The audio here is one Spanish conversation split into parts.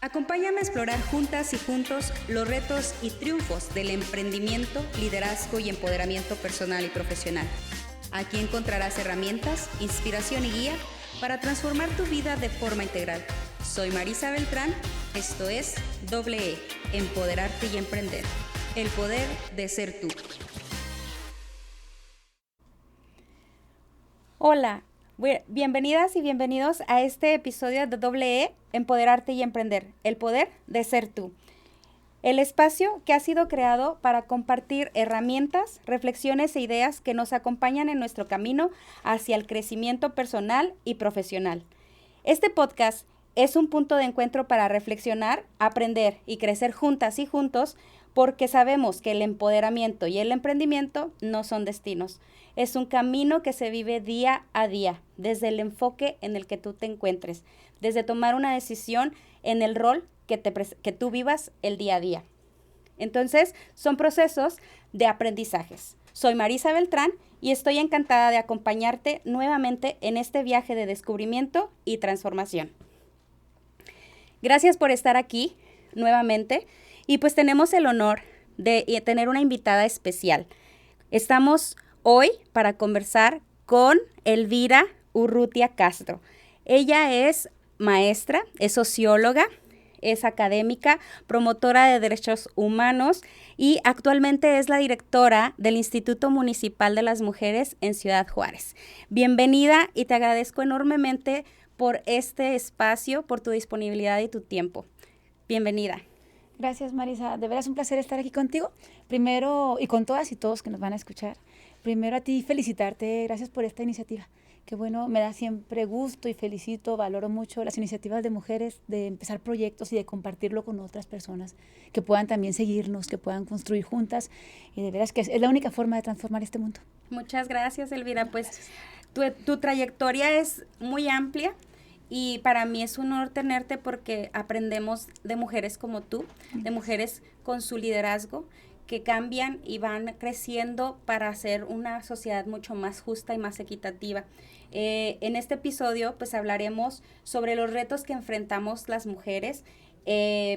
Acompáñame a explorar juntas y juntos los retos y triunfos del emprendimiento, liderazgo y empoderamiento personal y profesional. Aquí encontrarás herramientas, inspiración y guía para transformar tu vida de forma integral. Soy Marisa Beltrán, esto es E, Empoderarte y Emprender. El poder de ser tú. Hola, bienvenidas y bienvenidos a este episodio de E, Empoderarte y Emprender. El poder de ser tú. El espacio que ha sido creado para compartir herramientas, reflexiones e ideas que nos acompañan en nuestro camino hacia el crecimiento personal y profesional. Este podcast es un punto de encuentro para reflexionar, aprender y crecer juntas y juntos, porque sabemos que el empoderamiento y el emprendimiento no son destinos. Es un camino que se vive día a día, desde el enfoque en el que tú te encuentres, desde tomar una decisión en el rol que tú vivas el día a día. Entonces, son procesos de aprendizajes. Soy Marisa Beltrán y estoy encantada de acompañarte nuevamente en este viaje de descubrimiento y transformación. Gracias por estar aquí nuevamente y pues tenemos el honor de tener una invitada especial. Estamos hoy para conversar con Elvira Urrutia Castro. Ella es maestra, es socióloga, es académica, promotora de derechos humanos y actualmente es la directora del Instituto Municipal de las Mujeres en Ciudad Juárez. Bienvenida y te agradezco enormemente por este espacio, por tu disponibilidad y tu tiempo. Bienvenida. Gracias, Marisa. De veras un placer estar aquí contigo. Primero, y con todas y todos que nos van a escuchar. Primero a ti felicitarte. Gracias por esta iniciativa. Qué bueno, me da siempre gusto y felicito, valoro mucho las iniciativas de mujeres de empezar proyectos y de compartirlo con otras personas que puedan también seguirnos, que puedan construir juntas. Y de veras que es la única forma de transformar este mundo. Muchas gracias, Elvira. Pues tu trayectoria es muy amplia. Y para mí es un honor tenerte porque aprendemos de mujeres como tú, de mujeres con su liderazgo, que cambian y van creciendo para hacer una sociedad mucho más justa y más equitativa. En este episodio pues hablaremos sobre los retos que enfrentamos las mujeres,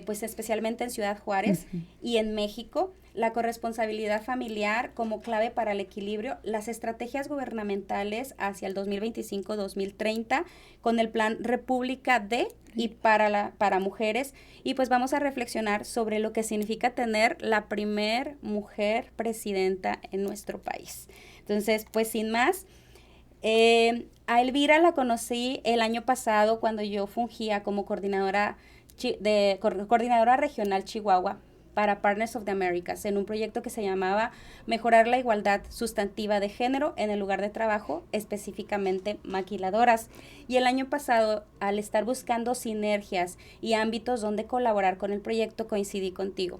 pues especialmente en Ciudad Juárez y en México, la corresponsabilidad familiar como clave para el equilibrio, las estrategias gubernamentales hacia el 2025-2030 con el plan República de y para mujeres, y pues vamos a reflexionar sobre lo que significa tener la primer mujer presidenta en nuestro país. Entonces, pues sin más, a Elvira la conocí el año pasado cuando yo fungía como coordinadora regional Chihuahua para Partners of the Americas, en un proyecto que se llamaba Mejorar la igualdad sustantiva de género en el lugar de trabajo, específicamente maquiladoras. Y el año pasado, al estar buscando sinergias y ámbitos donde colaborar con el proyecto, coincidí contigo.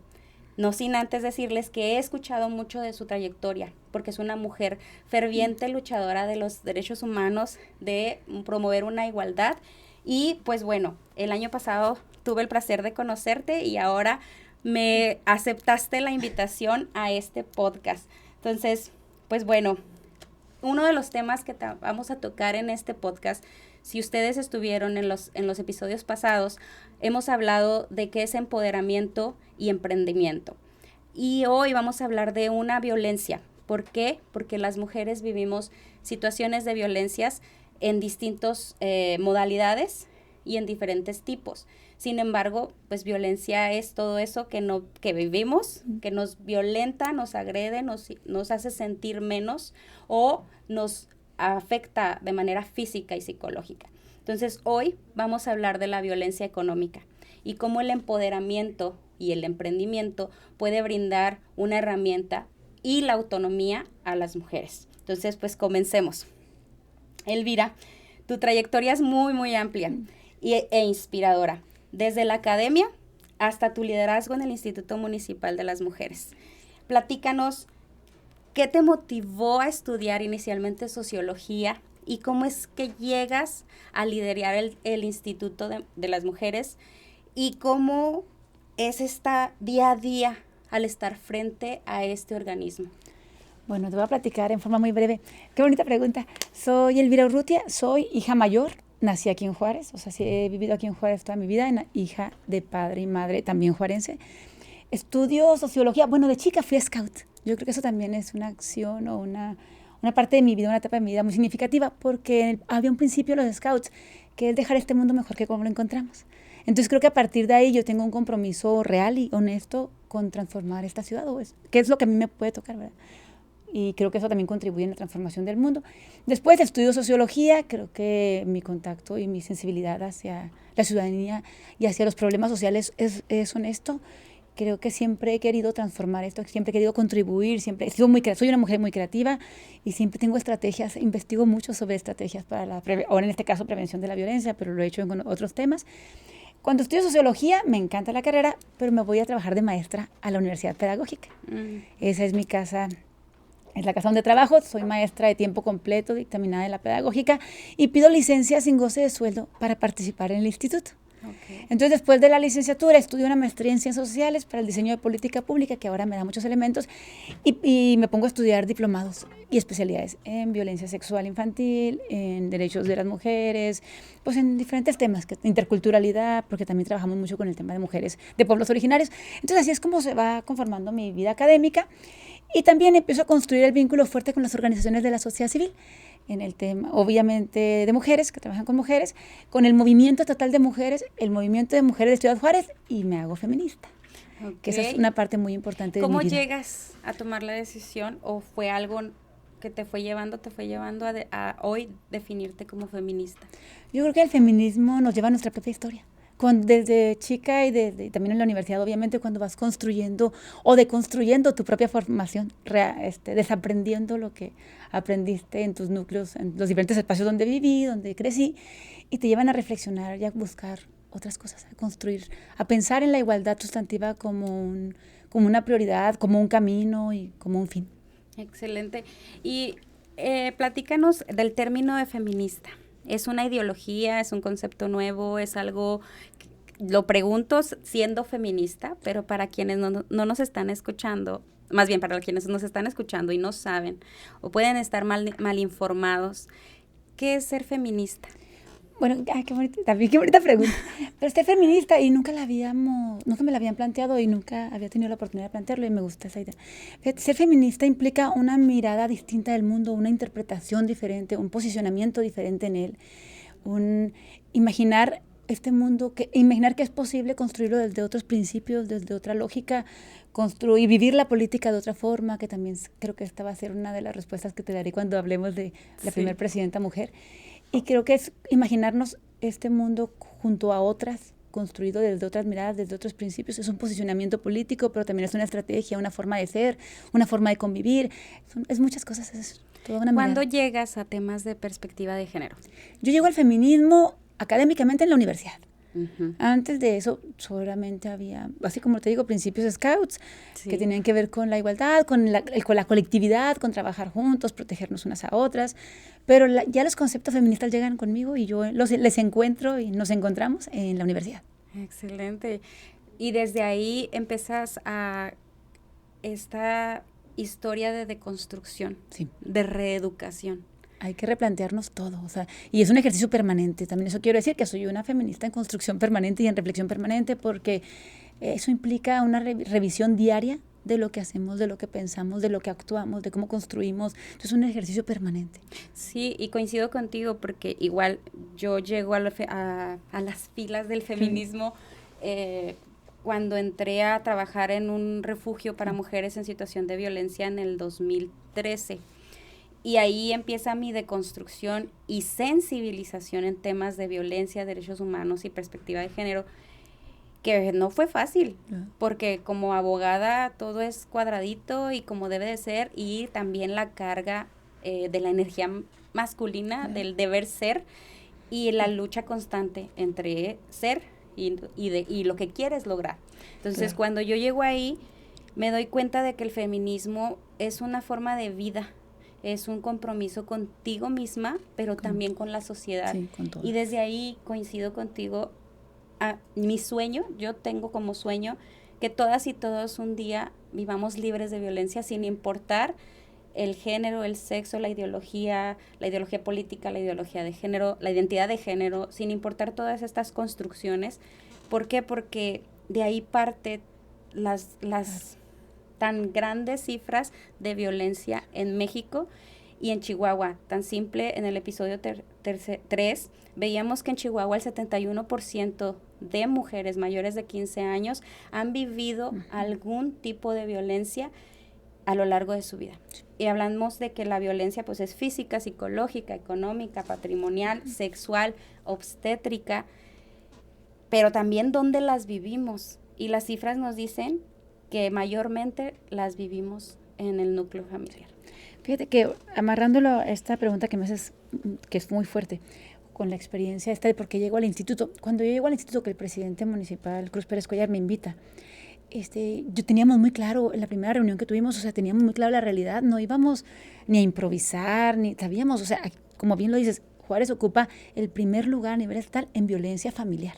No sin antes decirles que he escuchado mucho de su trayectoria, porque es una mujer ferviente luchadora de los derechos humanos, de promover una igualdad. Y pues bueno, el año pasado tuve el placer de conocerte y ahora me aceptaste la invitación a este podcast. Entonces, pues bueno, uno de los temas que vamos a tocar en este podcast, si ustedes estuvieron en los episodios pasados, hemos hablado de qué es empoderamiento y emprendimiento. Y hoy vamos a hablar de una violencia. ¿Por qué? Porque las mujeres vivimos situaciones de violencias en distintas modalidades y en diferentes tipos. Sin embargo, pues violencia es todo eso que vivimos, que nos violenta, nos agrede, nos hace sentir menos o nos afecta de manera física y psicológica. Entonces, hoy vamos a hablar de la violencia económica y cómo el empoderamiento y el emprendimiento puede brindar una herramienta y la autonomía a las mujeres. Entonces, pues comencemos. Elvira, tu trayectoria es muy, muy amplia e inspiradora, desde la academia hasta tu liderazgo en el Instituto Municipal de las Mujeres. Platícanos, ¿qué te motivó a estudiar inicialmente sociología y cómo es que llegas a liderar el Instituto de las Mujeres y cómo es esta día a día al estar frente a este organismo? Bueno, te voy a platicar en forma muy breve. Qué bonita pregunta. Soy Elvira Urrutia, soy hija mayor nací aquí en Juárez, o sea, sí he vivido aquí en Juárez toda mi vida, hija de padre y madre también juarense. Estudio sociología, bueno, de chica fui scout. Yo creo que eso también es una acción o una parte de mi vida, una etapa de mi vida muy significativa, porque había un principio de los scouts, que es dejar este mundo mejor que como lo encontramos. Entonces creo que a partir de ahí yo tengo un compromiso real y honesto con transformar esta ciudad, que es lo que a mí me puede tocar, ¿verdad? Y creo que eso también contribuye en la transformación del mundo. Después estudio sociología, creo que mi contacto y mi sensibilidad hacia la ciudadanía y hacia los problemas sociales es honesto. Creo que siempre he querido transformar esto, siempre he querido contribuir, soy una mujer muy creativa y siempre tengo estrategias, investigo mucho sobre estrategias para ahora en este caso prevención de la violencia, pero lo he hecho con otros temas. Cuando estudio sociología, me encanta la carrera, pero me voy a trabajar de maestra a la Universidad Pedagógica. Esa es mi casa. Es la casa donde trabajo, soy maestra de tiempo completo, dictaminada en la pedagógica, y pido licencia sin goce de sueldo para participar en el instituto. Okay. Entonces, después de la licenciatura, estudio una maestría en Ciencias Sociales para el diseño de política pública, que ahora me da muchos elementos, y me pongo a estudiar diplomados y especialidades en violencia sexual infantil, en derechos de las mujeres, pues en diferentes temas, interculturalidad, porque también trabajamos mucho con el tema de mujeres de pueblos originarios. Entonces, así es como se va conformando mi vida académica. Y también empiezo a construir el vínculo fuerte con las organizaciones de la sociedad civil, en el tema, obviamente, de mujeres, que trabajan con mujeres, con el movimiento estatal de mujeres, el movimiento de mujeres de Ciudad Juárez, y me hago feminista. Okay. Que esa es una parte muy importante de mi vida. ¿Cómo llegas a tomar la decisión o fue algo que te fue llevando a hoy definirte como feminista? Yo creo que el feminismo nos lleva a nuestra propia historia. Desde chica y también en la universidad, obviamente, cuando vas construyendo o deconstruyendo tu propia formación, desaprendiendo lo que aprendiste en tus núcleos, en los diferentes espacios donde viví, donde crecí, y te llevan a reflexionar y a buscar otras cosas, a construir, a pensar en la igualdad sustantiva como una prioridad, como un camino y como un fin. Excelente. Y platícanos del término de feminista. ¿Es una ideología, es un concepto nuevo, es algo, lo pregunto siendo feminista, pero para quienes no nos están escuchando, más bien para quienes nos están escuchando y no saben o pueden estar mal informados, ¿qué es ser feminista? Bueno, qué bonita pregunta. Pero ser feminista y nunca me la habían planteado y nunca había tenido la oportunidad de plantearlo y me gusta esa idea. Ser feminista implica una mirada distinta del mundo, una interpretación diferente, un posicionamiento diferente en él, imaginar este mundo, imaginar que es posible construirlo desde otros principios, desde otra lógica, construir, vivir la política de otra forma, que también creo que esta va a ser una de las respuestas que te daré cuando hablemos de la primera presidenta mujer. Y creo que es imaginarnos este mundo junto a otras, construido desde otras miradas, desde otros principios. Es un posicionamiento político, pero también es una estrategia, una forma de ser, una forma de convivir. Es muchas cosas, es toda una mirada. ¿Cuándo llegas a temas de perspectiva de género? Yo llego al feminismo académicamente en la universidad. Uh-huh. Antes de eso solamente había, así como te digo, principios scouts que tenían que ver con la igualdad, con la colectividad, con trabajar juntos, protegernos unas a otras, pero ya los conceptos feministas llegan conmigo y yo les encuentro y nos encontramos en la universidad. Excelente. Y desde ahí empiezas a esta historia de deconstrucción, de reeducación. Hay que replantearnos todo, y es un ejercicio permanente. También eso quiero decir, que soy una feminista en construcción permanente y en reflexión permanente, porque eso implica una revisión diaria de lo que hacemos, de lo que pensamos, de lo que actuamos, de cómo construimos. Entonces es un ejercicio permanente. Sí, y coincido contigo, porque igual yo llego a las filas del feminismo cuando entré a trabajar en un refugio para mujeres en situación de violencia en el 2013. Y ahí empieza mi deconstrucción y sensibilización en temas de violencia, derechos humanos y perspectiva de género, que no fue fácil, porque como abogada todo es cuadradito y como debe de ser, y también la carga de la energía masculina, del deber ser, y la lucha constante entre ser y lo que quieres lograr. Entonces, cuando yo llego ahí, me doy cuenta de que el feminismo es una forma de vida, es un compromiso contigo misma, pero también con la sociedad. Sí, con todo. Y desde ahí coincido contigo. Mi sueño, yo tengo como sueño que todas y todos un día vivamos libres de violencia sin importar el género, el sexo, la ideología política, la ideología de género, la identidad de género, sin importar todas estas construcciones. ¿Por qué? Porque de ahí parte las tan grandes cifras de violencia en México y en Chihuahua. Tan simple, en el episodio 3 veíamos que en Chihuahua el 71% de mujeres mayores de 15 años han vivido algún tipo de violencia a lo largo de su vida. Y hablamos de que la violencia pues es física, psicológica, económica, patrimonial, sexual, obstétrica, pero también dónde las vivimos. Y las cifras nos dicen que mayormente las vivimos en el núcleo familiar. Fíjate que amarrándolo a esta pregunta que me haces, que es muy fuerte, con la experiencia esta de por qué llego al instituto. Cuando yo llego al instituto, que el presidente municipal, Cruz Pérez Cuellar, me invita, yo teníamos muy claro, en la primera reunión que tuvimos, o sea, teníamos muy claro la realidad, no íbamos ni a improvisar, ni sabíamos, o sea, como bien lo dices, Juárez ocupa el primer lugar a nivel estatal en violencia familiar.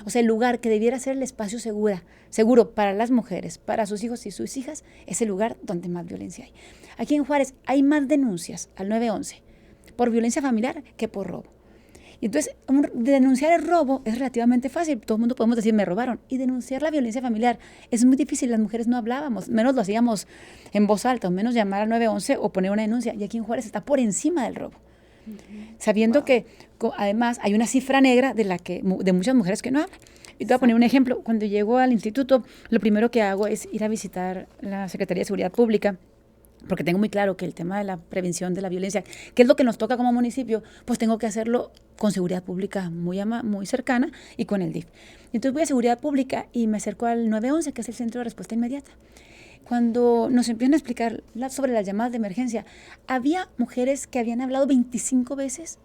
O sea, el lugar que debiera ser el espacio seguro para las mujeres, para sus hijos y sus hijas, es el lugar donde más violencia hay. Aquí en Juárez hay más denuncias al 911 por violencia familiar que por robo. Y entonces, denunciar el robo es relativamente fácil. Todo el mundo podemos decir, me robaron. Y denunciar la violencia familiar es muy difícil. Las mujeres no hablábamos, menos lo hacíamos en voz alta, o menos llamar al 911 o poner una denuncia. Y aquí en Juárez está por encima del robo. Sabiendo que además hay una cifra negra de muchas mujeres que no hablan. Y te voy a poner un ejemplo. Cuando llego al instituto, lo primero que hago es ir a visitar la Secretaría de Seguridad Pública, porque tengo muy claro que el tema de la prevención de la violencia, que es lo que nos toca como municipio, pues tengo que hacerlo con seguridad pública muy cercana y con el DIF. Entonces voy a seguridad pública y me acerco al 911, que es el centro de respuesta inmediata. Cuando nos empiezan a explicar sobre las llamadas de emergencia, había mujeres que habían hablado 25 veces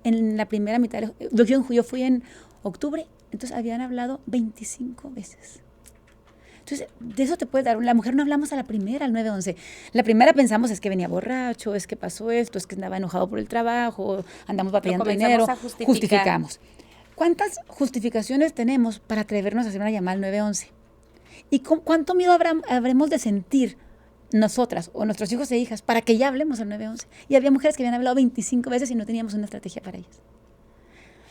en la primera mitad. Yo fui en octubre, entonces habían hablado 25 veces. Entonces, de eso te puede dar. La mujer no hablamos a la primera, al 911. La primera pensamos es que venía borracho, es que pasó esto, es que andaba enojado por el trabajo, andamos batallando dinero. Justificamos. ¿Cuántas justificaciones tenemos para atrevernos a hacer una llamada al 911? ¿Y cuánto miedo habremos de sentir nosotras o nuestros hijos e hijas para que ya hablemos al 911? Y había mujeres que habían hablado 25 veces y no teníamos una estrategia para ellas.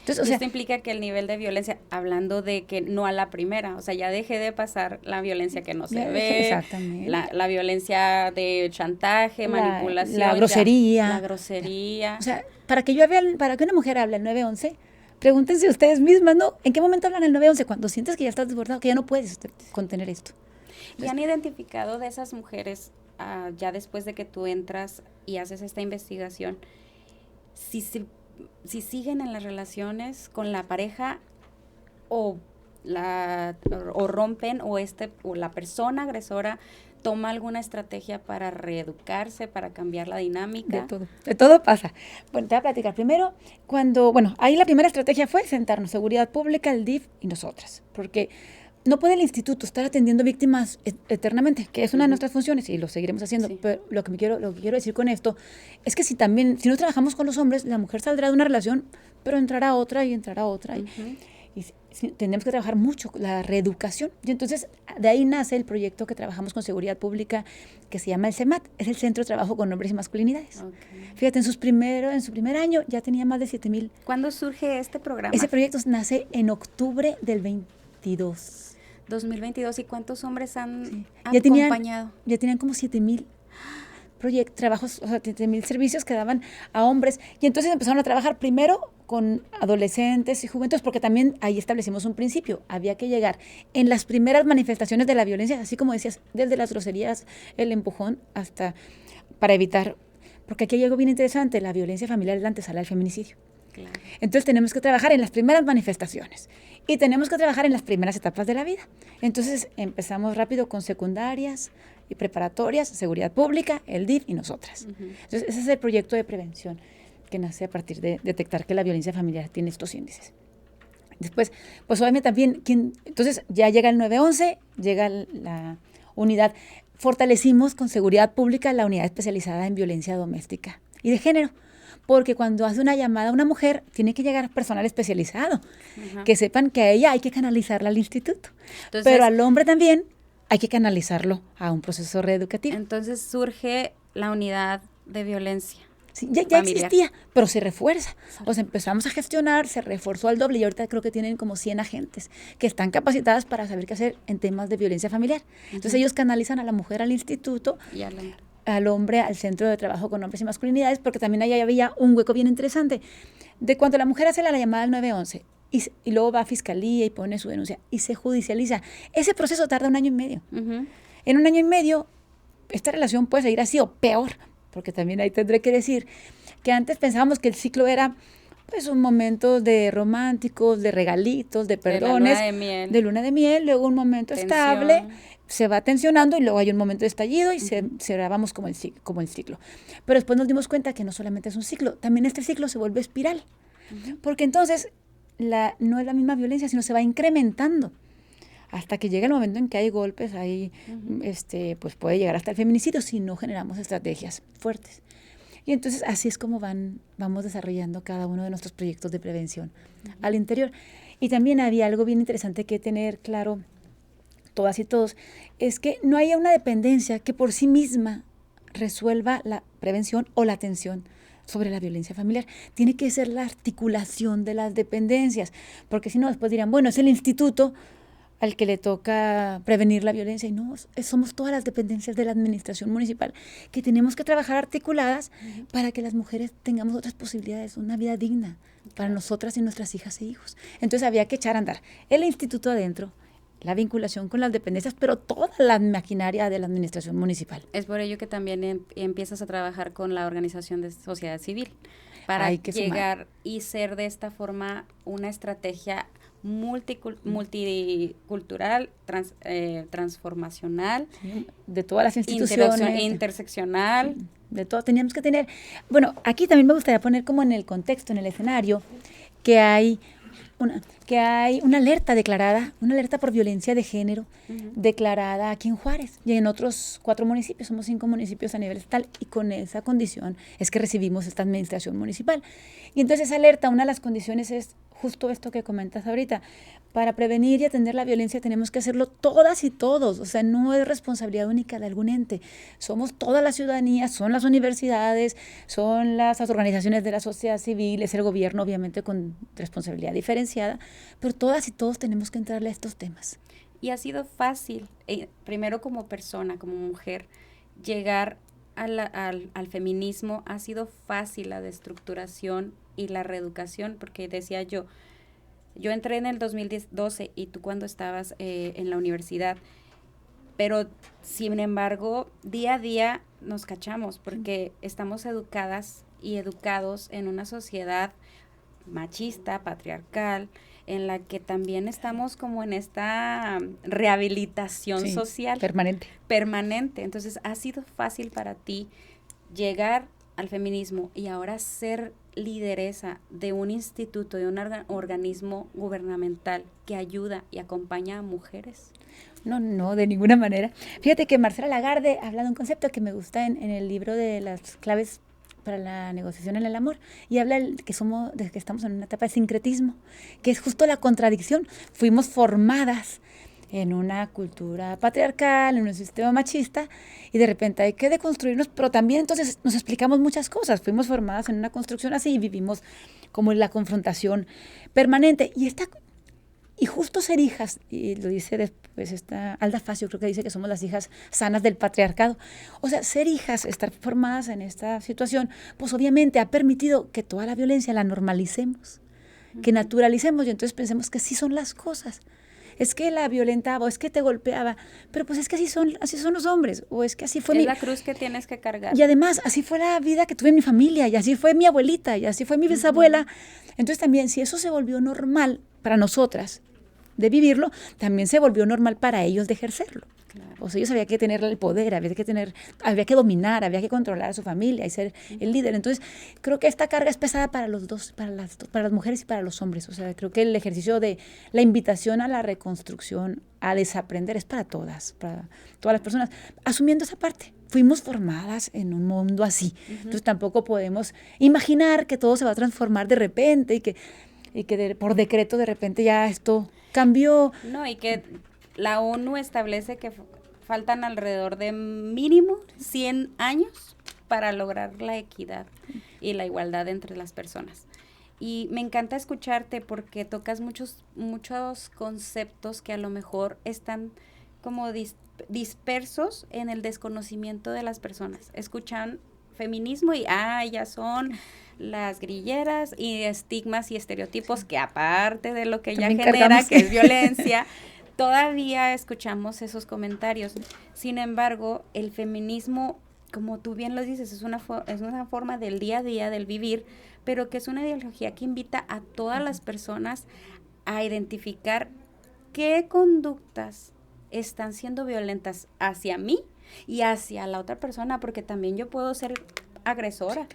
Entonces, esto implica que el nivel de violencia, hablando de que no a la primera, o sea, ya dejé de pasar la violencia que no se ve, exactamente. La violencia de chantaje, manipulación, la grosería. La grosería. O sea, para que una mujer hable al 911, pregúntense ustedes mismas, ¿no? ¿En qué momento hablan al 911? Cuando sientes que ya estás desbordado, que ya no puedes contener esto. ¿Y han identificado de esas mujeres, ya después de que tú entras y haces esta investigación, si siguen en las relaciones con la pareja o rompen o la persona agresora toma alguna estrategia para reeducarse, para cambiar la dinámica? De todo pasa. Bueno, te voy a platicar. Primero, ahí la primera estrategia fue sentarnos, seguridad pública, el DIF y nosotras, porque no puede el instituto estar atendiendo víctimas eternamente, que es una de nuestras funciones y lo seguiremos haciendo. Sí. Pero lo que quiero decir con esto es que si no trabajamos con los hombres, la mujer saldrá de una relación, pero entrará otra y entrará otra. Y tenemos que trabajar mucho la reeducación. Y entonces, de ahí nace el proyecto que trabajamos con seguridad pública, que se llama el CEMAT, es el Centro de Trabajo con Hombres y Masculinidades. Okay. Fíjate, en su primer año ya tenía más de 7,000. ¿Cuándo surge este programa? Ese proyecto nace en octubre del 2022. 2022, ¿y cuántos hombres han acompañado? Ya tenían como 7,000 trabajos, o sea, 7,000 servicios que daban a hombres. Y entonces empezaron a trabajar primero con adolescentes y juventudes, porque también ahí establecimos un principio. Había que llegar en las primeras manifestaciones de la violencia, así como decías, desde las groserías, el empujón, hasta para evitar, porque aquí hay algo bien interesante, la violencia familiar es la antesala del feminicidio. Claro. Entonces tenemos que trabajar en las primeras manifestaciones y tenemos que trabajar en las primeras etapas de la vida. Entonces empezamos rápido con secundarias y preparatorias, seguridad pública, el DIF y nosotras. Entonces ese es el proyecto de prevención que nace a partir de detectar que la violencia familiar tiene estos índices. Después, pues obviamente también, entonces ya llega el 911, llega la unidad. Fortalecimos con seguridad pública la unidad especializada en violencia doméstica y de género. Porque cuando hace una llamada a una mujer, tiene que llegar personal especializado, que sepan que a ella hay que canalizarla al instituto. Entonces, pero al hombre también hay que canalizarlo a un proceso reeducativo. Entonces surge la unidad de violencia. Sí, ya existía, pero se refuerza. O sea, empezamos a gestionar, se reforzó al doble y ahorita creo que tienen como 100 agentes que están capacitadas para saber qué hacer en temas de violencia familiar. Entonces ellos canalizan a la mujer al instituto, y al hombre al centro de trabajo con hombres y masculinidades, porque también ahí había un hueco bien interesante. De cuando la mujer hace la llamada al 911 y luego va a fiscalía y pone su denuncia y se judicializa, ese proceso tarda 1 año y medio. En 1 año y medio, esta relación puede seguir así o peor, porque también ahí tendré que decir que antes pensábamos que el ciclo era pues un momento de románticos, de regalitos, de perdones, de luna de miel, luego un momento estable, se va tensionando y luego hay un momento de estallido y cerrábamos como el ciclo. Pero después nos dimos cuenta que no solamente es un ciclo, también este ciclo se vuelve espiral, porque entonces no es la misma violencia, sino se va incrementando. Hasta que llega el momento en que hay golpes, ahí pues puede llegar hasta el feminicidio si no generamos estrategias fuertes. Y entonces así es como vamos desarrollando cada uno de nuestros proyectos de prevención al interior. Y también había algo bien interesante que tener claro, todas y todos, es que no haya una dependencia que por sí misma resuelva la prevención o la atención sobre la violencia familiar. Tiene que ser la articulación de las dependencias, porque si no después dirán, bueno, es el instituto al que le toca prevenir la violencia, y no, somos todas las dependencias de la administración municipal que tenemos que trabajar articuladas para que las mujeres tengamos otras posibilidades, una vida digna para nosotras y nuestras hijas e hijos. Entonces había que echar a andar el instituto adentro, la vinculación con las dependencias, pero toda la maquinaria de la administración municipal. Es por ello que también empiezas a trabajar con la organización de sociedad civil, para llegar y ser de esta forma una estrategia multicultural, transformacional, de todas las instituciones, interseccional, de todo. Teníamos que tener, bueno, aquí también me gustaría poner como en el contexto, en el escenario, que hay una alerta declarada, una alerta por violencia de género declarada aquí en Juárez y en otros 4 municipios, somos 5 municipios a nivel estatal, y con esa condición es que recibimos esta administración municipal. Y entonces esa alerta, una de las condiciones es justo esto que comentas ahorita. Para prevenir y atender la violencia tenemos que hacerlo todas y todos, o sea, no es responsabilidad única de algún ente, somos toda la ciudadanía, son las universidades, son las organizaciones de la sociedad civil, es el gobierno obviamente con responsabilidad diferenciada, pero todas y todos tenemos que entrarle a estos temas. Y ha sido fácil, primero como persona, como mujer, llegar al feminismo, ha sido fácil la destructuración y la reeducación, porque decía yo entré en el 2012 y tú cuando estabas en la universidad, pero sin embargo, día a día nos cachamos, porque estamos educadas y educados en una sociedad machista, patriarcal, en la que también estamos como en esta rehabilitación social. Permanente. Entonces, ¿ha sido fácil para ti llegar al feminismo y ahora ser lideresa de un instituto, de un organismo gubernamental que ayuda y acompaña a mujeres? No, de ninguna manera. Fíjate que Marcela Lagarde habla de un concepto que me gusta en el libro de las claves para la negociación en el amor, y habla de que estamos en una etapa de sincretismo, que es justo la contradicción. Fuimos formadas en una cultura patriarcal, en un sistema machista, y de repente hay que deconstruirnos, pero también entonces nos explicamos muchas cosas. Fuimos formadas en una construcción así y vivimos como en la confrontación permanente. Y justo ser hijas, y lo dice después esta Alda Facio, creo que dice que somos las hijas sanas del patriarcado. O sea, ser hijas, estar formadas en esta situación, pues obviamente ha permitido que toda la violencia la normalicemos, que naturalicemos, y entonces pensemos que así son las cosas. Es que la violentaba, o es que te golpeaba, pero pues es que así son los hombres, o es que así fue es la cruz que tienes que cargar. Y además, así fue la vida que tuve en mi familia, y así fue mi abuelita, y así fue mi bisabuela. Entonces también, si eso se volvió normal para nosotras de vivirlo, también se volvió normal para ellos de ejercerlo. Claro. O sea, ellos había que tener el poder, había que dominar, había que controlar a su familia y ser el líder. Entonces, creo que esta carga es pesada para los dos, para las mujeres y para los hombres. O sea, creo que el ejercicio de la invitación a la reconstrucción, a desaprender, es para todas las personas, asumiendo esa parte. Fuimos formadas en un mundo así. Entonces, tampoco podemos imaginar que todo se va a transformar de repente y que por decreto de repente ya esto cambió. No, y que la ONU establece que faltan alrededor de mínimo 100 años para lograr la equidad y la igualdad entre las personas. Y me encanta escucharte porque tocas muchos conceptos que a lo mejor están como dispersos en el desconocimiento de las personas. Escuchan feminismo y ya son las grilleras y estigmas y estereotipos que aparte de lo que también ya genera, cargamos. que es violencia, todavía escuchamos esos comentarios. Sin embargo, el feminismo, como tú bien lo dices, es una forma del día a día, del vivir, pero que es una ideología que invita a todas las personas a identificar qué conductas están siendo violentas hacia mí y hacia la otra persona, porque también yo puedo ser agresora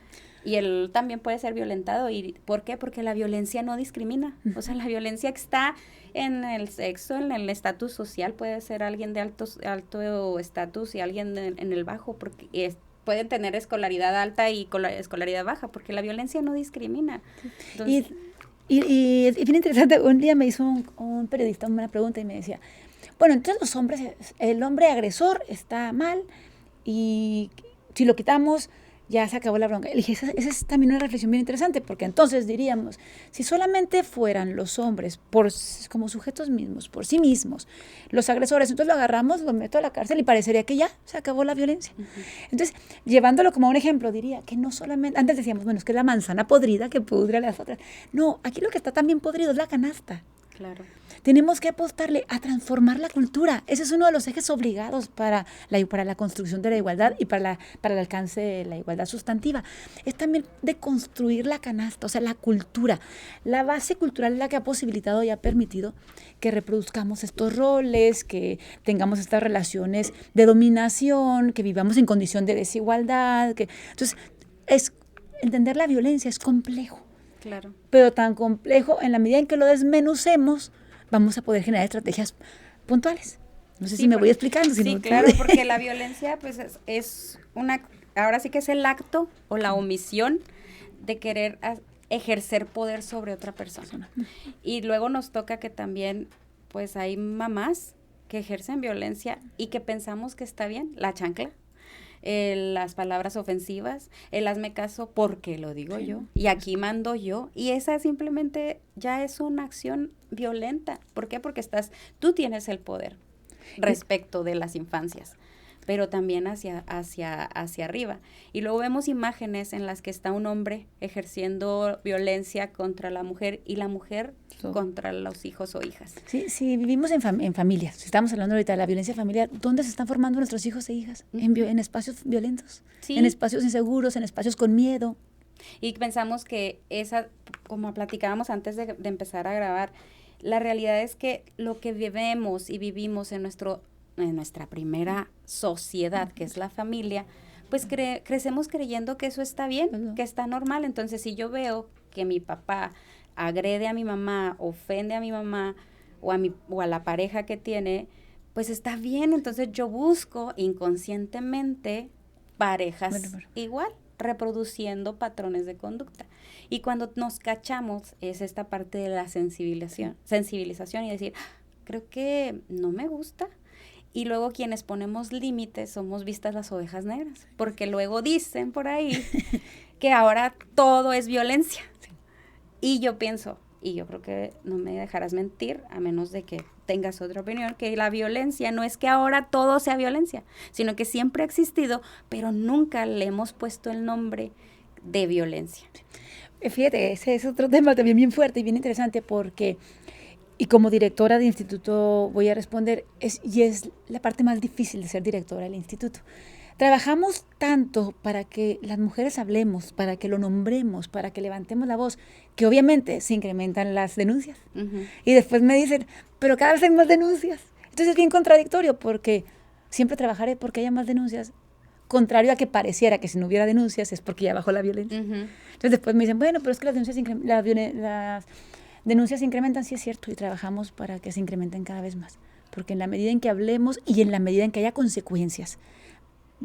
y él también puede ser violentado. ¿Y por qué? Porque la violencia no discrimina. O sea, la violencia está en el sexo, en el estatus social. Puede ser alguien de alto estatus y alguien en el bajo, porque pueden tener escolaridad alta y escolaridad baja, porque la violencia no discrimina. Entonces, y es bien interesante. Un día me hizo un periodista una pregunta y me decía, bueno, entonces el hombre agresor está mal y si lo quitamos ya se acabó la bronca. Le dije, esa es también una reflexión bien interesante, porque entonces diríamos, si solamente fueran los hombres como sujetos mismos, por sí mismos, los agresores, entonces lo agarramos, lo meto a la cárcel y parecería que ya se acabó la violencia. Uh-huh. Entonces, llevándolo como un ejemplo, diría que no solamente, antes decíamos, bueno, es que es la manzana podrida que pudre a las otras. No, aquí lo que está también podrido es la canasta. Claro. Tenemos que apostarle a transformar la cultura. Ese es uno de los ejes obligados para la construcción de la igualdad y para el alcance de la igualdad sustantiva. Es también de construir la canasta, o sea, la cultura. La base cultural es la que ha posibilitado y ha permitido que reproduzcamos estos roles, que tengamos estas relaciones de dominación, que vivamos en condición de desigualdad. Entonces, entender la violencia es complejo. Claro. Pero tan complejo, en la medida en que lo desmenucemos, vamos a poder generar estrategias puntuales. No sé si me voy explicando. Sí, claro, porque la violencia pues es ahora sí que es el acto o la omisión de querer ejercer poder sobre otra persona. Y luego nos toca que también pues hay mamás que ejercen violencia y que pensamos que está bien, la chancla. Las palabras ofensivas, el hazme caso porque lo digo yo, y aquí mando yo, y esa simplemente ya es una acción violenta. ¿Por qué? Porque tú tienes el poder respecto de las infancias, pero también hacia arriba. Y luego vemos imágenes en las que está un hombre ejerciendo violencia contra la mujer y la mujer contra los hijos o hijas. Sí, vivimos en familias. Si estamos hablando ahorita de la violencia familiar, ¿dónde se están formando nuestros hijos e hijas? Uh-huh. En espacios violentos, en espacios inseguros, en espacios con miedo. Y pensamos que como platicábamos antes de empezar a grabar, la realidad es que lo que vivimos y vivimos en nuestra primera sociedad, que es la familia, pues crecemos creyendo que eso está bien, uh-huh, que está normal. Entonces, si yo veo que mi papá agrede a mi mamá, ofende a mi mamá o a la pareja que tiene, pues está bien. Entonces yo busco inconscientemente parejas igual, reproduciendo patrones de conducta. Y cuando nos cachamos es esta parte de la sensibilización y decir, creo que no me gusta. Y luego quienes ponemos límites somos vistas las ovejas negras, porque luego dicen por ahí que ahora todo es violencia. Y yo pienso, y yo creo que no me dejarás mentir, a menos de que tengas otra opinión, que la violencia no es que ahora todo sea violencia, sino que siempre ha existido, pero nunca le hemos puesto el nombre de violencia. Fíjate, ese es otro tema también bien fuerte y bien interesante porque, y como directora de instituto voy a responder, es la parte más difícil de ser directora del instituto. Trabajamos tanto para que las mujeres hablemos, para que lo nombremos, para que levantemos la voz, que obviamente se incrementan las denuncias. Uh-huh. Y después me dicen, pero cada vez hay más denuncias. Entonces es bien contradictorio porque siempre trabajaré porque haya más denuncias, contrario a que pareciera que si no hubiera denuncias es porque ya bajó la violencia. Uh-huh. Entonces después me dicen, bueno, pero es que las denuncias se incrementan, sí es cierto, y trabajamos para que se incrementen cada vez más. Porque en la medida en que hablemos y en la medida en que haya consecuencias,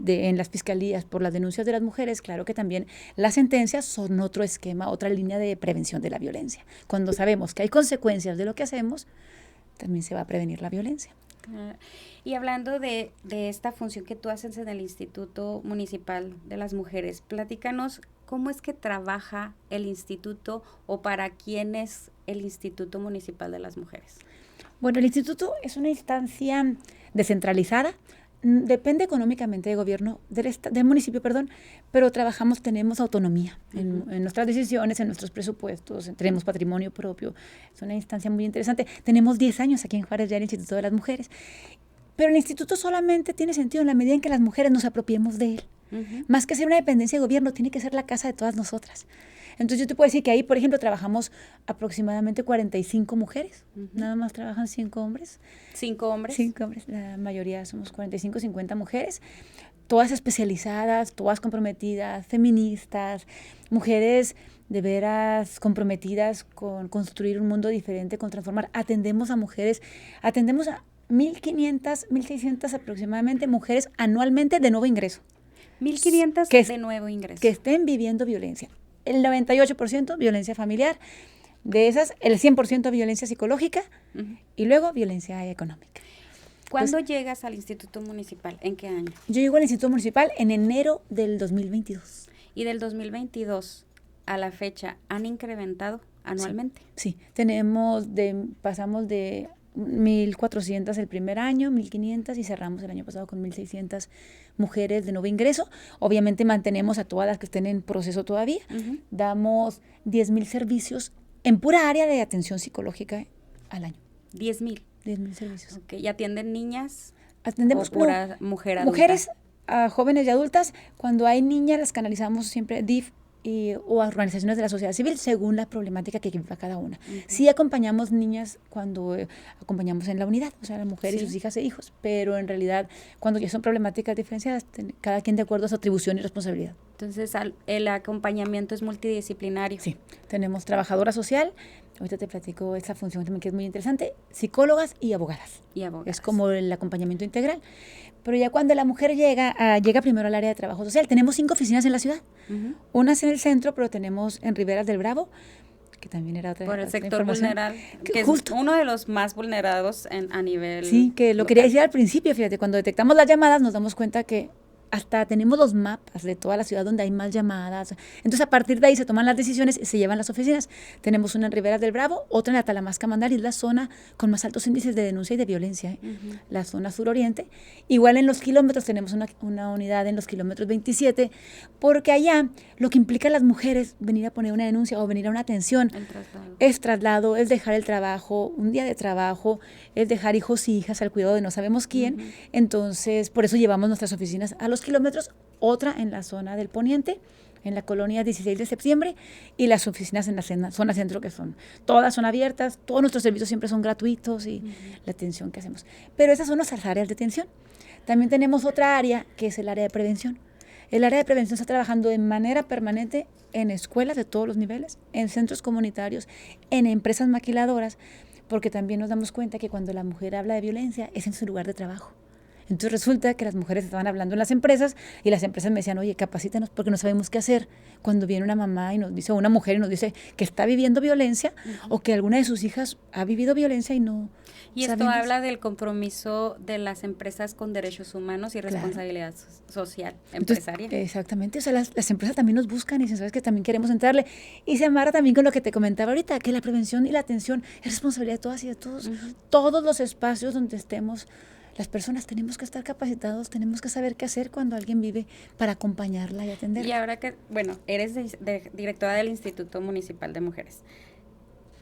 en las fiscalías por las denuncias de las mujeres, claro que también las sentencias son otro esquema, otra línea de prevención de la violencia. Cuando sabemos que hay consecuencias de lo que hacemos, también se va a prevenir la violencia. Y hablando de esta función que tú haces en el Instituto Municipal de las Mujeres, platícanos cómo es que trabaja el instituto o para quién es el Instituto Municipal de las Mujeres. Bueno, el instituto es una instancia descentralizada, depende económicamente del gobierno, del municipio, pero tenemos autonomía en nuestras decisiones, en nuestros presupuestos, tenemos patrimonio propio, es una instancia muy interesante. Tenemos 10 años aquí en Juárez ya el Instituto de las Mujeres, pero el instituto solamente tiene sentido en la medida en que las mujeres nos apropiemos de él. Más que ser una dependencia de gobierno, tiene que ser la casa de todas nosotras. Entonces yo te puedo decir que ahí, por ejemplo, trabajamos aproximadamente 45 mujeres. Nada más trabajan 5 hombres. ¿5 hombres? 5 hombres. La mayoría somos 45, 50 mujeres. Todas especializadas, todas comprometidas, feministas, mujeres de veras comprometidas con construir un mundo diferente, con transformar. Atendemos a 1,500, 1,600 aproximadamente mujeres anualmente de nuevo ingreso. 1,500 de nuevo ingreso. Que estén viviendo violencia. El 98% violencia familiar, de esas el 100% violencia psicológica y luego violencia económica. ¿Cuándo llegas al Instituto Municipal? ¿En qué año? Yo llego al Instituto Municipal en enero del 2022. ¿Y del 2022 a la fecha han incrementado anualmente? Sí, pasamos de 1,400 el primer año, 1,500 y cerramos el año pasado con 1,600 mujeres de nuevo ingreso. Obviamente mantenemos a todas las que estén en proceso todavía. Damos 10,000 servicios en pura área de atención psicológica al año. 10,000. 10,000 servicios. Okay. ¿Y atienden niñas? Atendemos pura mujer adulta. Mujeres, jóvenes y adultas. Cuando hay niñas las canalizamos siempre DIF o a organizaciones de la sociedad civil según la problemática que viva cada una. Sí acompañamos niñas cuando acompañamos en la unidad, o sea, las mujeres y sus hijas e hijos, pero en realidad cuando ya son problemáticas diferenciadas, cada quien de acuerdo a su atribución y responsabilidad. Entonces, el acompañamiento es multidisciplinario. Sí, tenemos trabajadora social, ahorita te platico esta función también que es muy interesante, psicólogas y abogadas. Es como el acompañamiento integral. Pero ya cuando la mujer llega primero al área de trabajo social, tenemos 5 oficinas en la ciudad. Unas en el centro, pero tenemos en Riberas del Bravo, que también era otra. Por el sector vulnerable, que es uno de los más vulnerados a nivel Sí, que lo local. quería decir al principio, fíjate, cuando detectamos las llamadas nos damos cuenta que hasta tenemos los mapas de toda la ciudad donde hay más llamadas. Entonces, a partir de ahí se toman las decisiones y se llevan las oficinas. Tenemos una en Riberas del Bravo, otra en Atalamasca Mandal, y es la zona con más altos índices de denuncia y de violencia, la zona suroriente. Igual en los kilómetros tenemos una unidad en los kilómetros 27, porque allá lo que implica a las mujeres venir a poner una denuncia o venir a una atención es traslado, es dejar el trabajo, un día de trabajo, es dejar hijos y hijas al cuidado de no sabemos quién. Entonces, por eso llevamos nuestras oficinas a los kilómetros, otra en la zona del poniente, en la colonia 16 de septiembre, y las oficinas en la zona centro, que todas son abiertas, todos nuestros servicios siempre son gratuitos y la atención que hacemos. Pero esas son nuestras áreas de atención. También tenemos otra área que es el área de prevención. El área de prevención está trabajando de manera permanente en escuelas de todos los niveles, en centros comunitarios, en empresas maquiladoras, porque también nos damos cuenta que cuando la mujer habla de violencia es en su lugar de trabajo. Entonces resulta que las mujeres estaban hablando en las empresas y las empresas me decían, oye, capacítanos porque no sabemos qué hacer cuando viene una mamá y nos dice, o una mujer y nos dice que está viviendo violencia o que alguna de sus hijas ha vivido violencia y no Y esto habla del compromiso de las empresas con derechos humanos y responsabilidad social empresaria. Entonces, exactamente, o sea, las empresas también nos buscan y dicen, sabes que también queremos entrarle. Y se amarra también con lo que te comentaba ahorita, que la prevención y la atención es responsabilidad de todas y de todos. Todos los espacios donde estemos, las personas tenemos que estar capacitados, tenemos que saber qué hacer cuando alguien vive para acompañarla y atenderla. Y ahora que, eres directora del Instituto Municipal de Mujeres,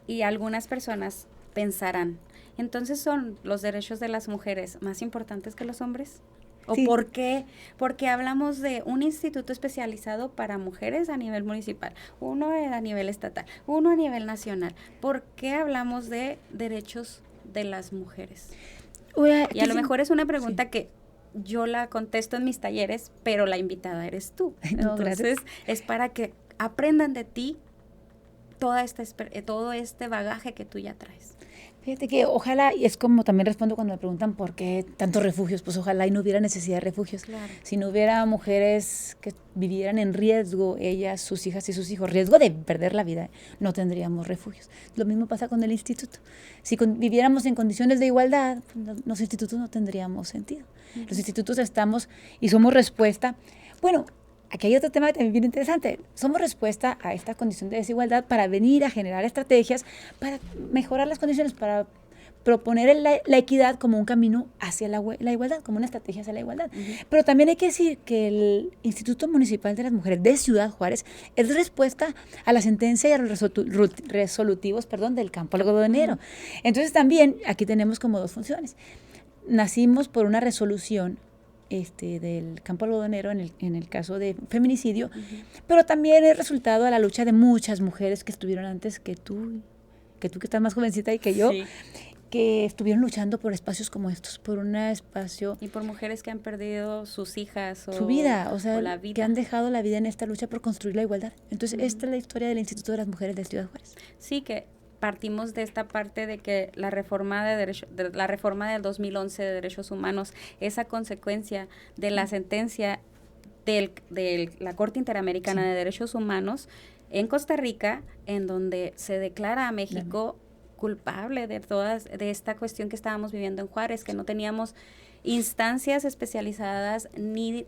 y algunas personas pensarán, entonces ¿son los derechos de las mujeres más importantes que los hombres? ¿O sí. por qué? Porque hablamos de un instituto especializado para mujeres a nivel municipal, uno a nivel estatal, uno a nivel nacional. ¿Por qué hablamos de derechos de las mujeres? Y a lo mejor es una pregunta que yo la contesto en mis talleres, pero la invitada eres tú. No, entonces, gracias. Es para que aprendan de ti todo este bagaje que tú ya traes. Fíjate que ojalá, y es como también respondo cuando me preguntan por qué tantos refugios, pues ojalá y no hubiera necesidad de refugios. Claro. Si no hubiera mujeres que vivieran en riesgo, ellas, sus hijas y sus hijos, riesgo de perder la vida, no tendríamos refugios. Lo mismo pasa con el instituto. Si viviéramos en condiciones de igualdad, los institutos no tendríamos sentido. Los institutos estamos y somos respuesta. Bueno, aquí hay otro tema también bien interesante. Somos respuesta a esta condición de desigualdad para venir a generar estrategias, para mejorar las condiciones, para proponer la equidad como un camino hacia la igualdad, como una estrategia hacia la igualdad. Pero también hay que decir que el Instituto Municipal de las Mujeres de Ciudad Juárez es respuesta a la sentencia y a los resolutivos del campo algodonero. Entonces también aquí tenemos como dos funciones. Nacimos por una resolución del campo algodonero en el caso de feminicidio, pero también es resultado de la lucha de muchas mujeres que estuvieron antes que tú que estás más jovencita y que yo, sí, que estuvieron luchando por espacios como estos, por un espacio. Y por mujeres que han perdido sus hijas o su vida, o sea, la vida, que han dejado la vida en esta lucha por construir la igualdad. Entonces, esta es la historia del Instituto de las Mujeres de Ciudad Juárez. Sí, que partimos de esta parte de que la reforma la reforma del 2011 de derechos humanos, esa consecuencia de la sentencia de la Corte Interamericana, sí, de Derechos Humanos en Costa Rica, en donde se declara a México culpable de esta cuestión que estábamos viviendo en Juárez, que no teníamos instancias especializadas ni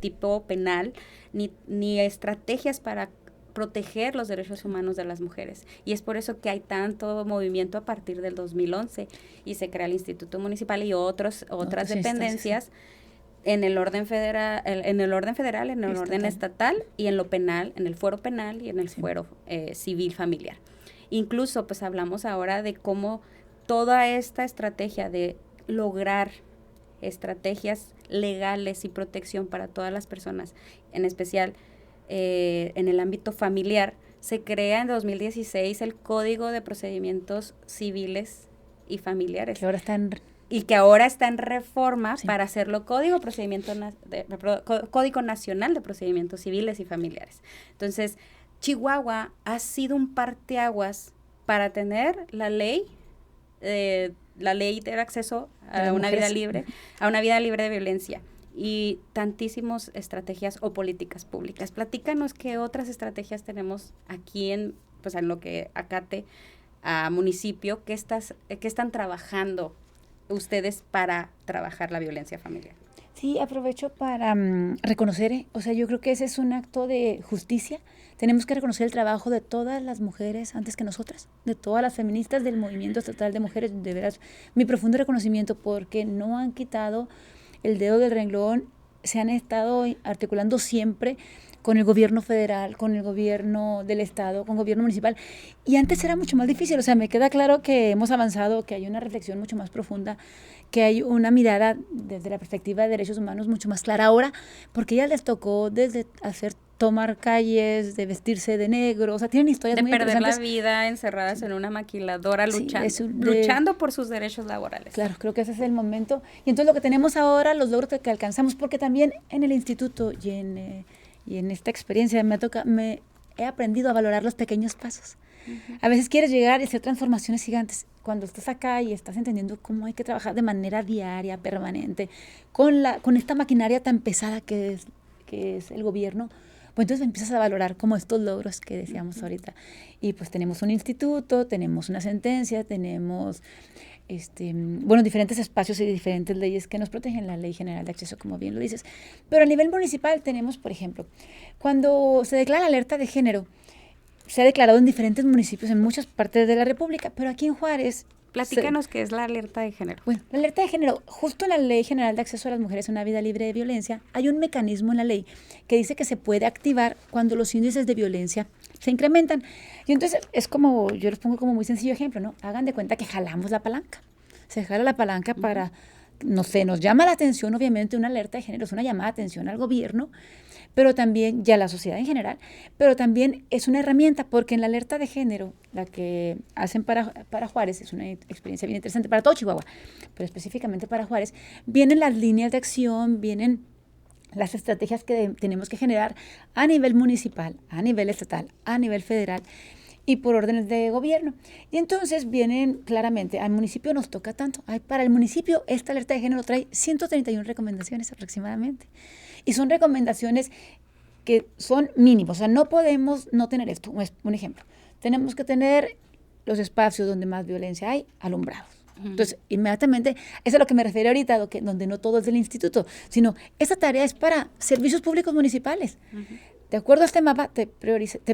tipo penal, ni estrategias para proteger los derechos humanos de las mujeres. Y es por eso que hay tanto movimiento a partir del 2011 y se crea el Instituto Municipal y otras dependencias en el orden federal, en el orden estatal y en lo penal, en el fuero penal y en el fuero civil familiar. Incluso pues hablamos ahora de cómo toda esta estrategia de lograr estrategias legales y protección para todas las personas, en especial en el ámbito familiar, se crea en 2016 el Código de Procedimientos Civiles y Familiares. Que ahora está en reforma, sí, para hacerlo Código Nacional de Procedimientos Civiles y Familiares. Entonces, Chihuahua ha sido un parteaguas para tener la ley del acceso a una vida libre, de violencia, y tantísimas estrategias o políticas públicas. Platícanos qué otras estrategias tenemos aquí en lo que acate a municipio, qué están trabajando ustedes para trabajar la violencia familiar. Sí, aprovecho para reconocer, yo creo que ese es un acto de justicia. Tenemos que reconocer el trabajo de todas las mujeres antes que nosotras, de todas las feministas del movimiento estatal de mujeres. De veras, mi profundo reconocimiento, porque no han quitado el dedo del renglón, se han estado articulando siempre con el gobierno federal, con el gobierno del estado, con el gobierno municipal. Y antes era mucho más difícil, me queda claro que hemos avanzado, que hay una reflexión mucho más profunda, que hay una mirada desde la perspectiva de derechos humanos mucho más clara ahora, porque ya les tocó desde tomar calles, de vestirse de negro, tienen historias muy interesantes. De perder la vida encerradas en una maquiladora, luchando por sus derechos laborales. Claro, creo que ese es el momento. Y entonces lo que tenemos ahora, los logros que alcanzamos, porque también en el instituto y en esta experiencia me he aprendido a valorar los pequeños pasos. Uh-huh. A veces quieres llegar y hacer transformaciones gigantes. Cuando estás acá y estás entendiendo cómo hay que trabajar de manera diaria, permanente, con esta maquinaria tan pesada que es el gobierno, pues entonces empiezas a valorar como estos logros que decíamos uh-huh. ahorita. Y pues tenemos un instituto, tenemos una sentencia, tenemos diferentes espacios y diferentes leyes que nos protegen, la Ley General de Acceso, como bien lo dices. Pero a nivel municipal tenemos, por ejemplo, cuando se declara alerta de género, se ha declarado en diferentes municipios en muchas partes de la República, pero aquí en Juárez... Platícanos qué es la alerta de género. Bueno, la alerta de género, justo en la Ley General de Acceso a las Mujeres a una Vida Libre de Violencia, hay un mecanismo en la ley que dice que se puede activar cuando los índices de violencia se incrementan. Y entonces es como, yo les pongo como muy sencillo ejemplo, ¿no? Hagan de cuenta que jalamos la palanca. Se jala la palanca para, nos llama la atención, obviamente, una alerta de género, es una llamada de atención al gobierno, pero también, ya a la sociedad en general, pero también es una herramienta, porque en la alerta de género, la que hacen para Juárez, es una experiencia bien interesante para todo Chihuahua, pero específicamente para Juárez, vienen las líneas de acción, vienen las estrategias que tenemos que generar a nivel municipal, a nivel estatal, a nivel federal, y por órdenes de gobierno. Y entonces vienen claramente, al municipio nos toca tanto. Para el municipio, esta alerta de género trae 131 recomendaciones aproximadamente. Y son recomendaciones que son mínimas. O sea, no podemos no tener esto. Un ejemplo. Tenemos que tener los espacios donde más violencia hay, alumbrados. Entonces, inmediatamente, eso es a lo que me refiero ahorita, donde no todo es del instituto, sino esa tarea es para servicios públicos municipales. De acuerdo a este mapa, te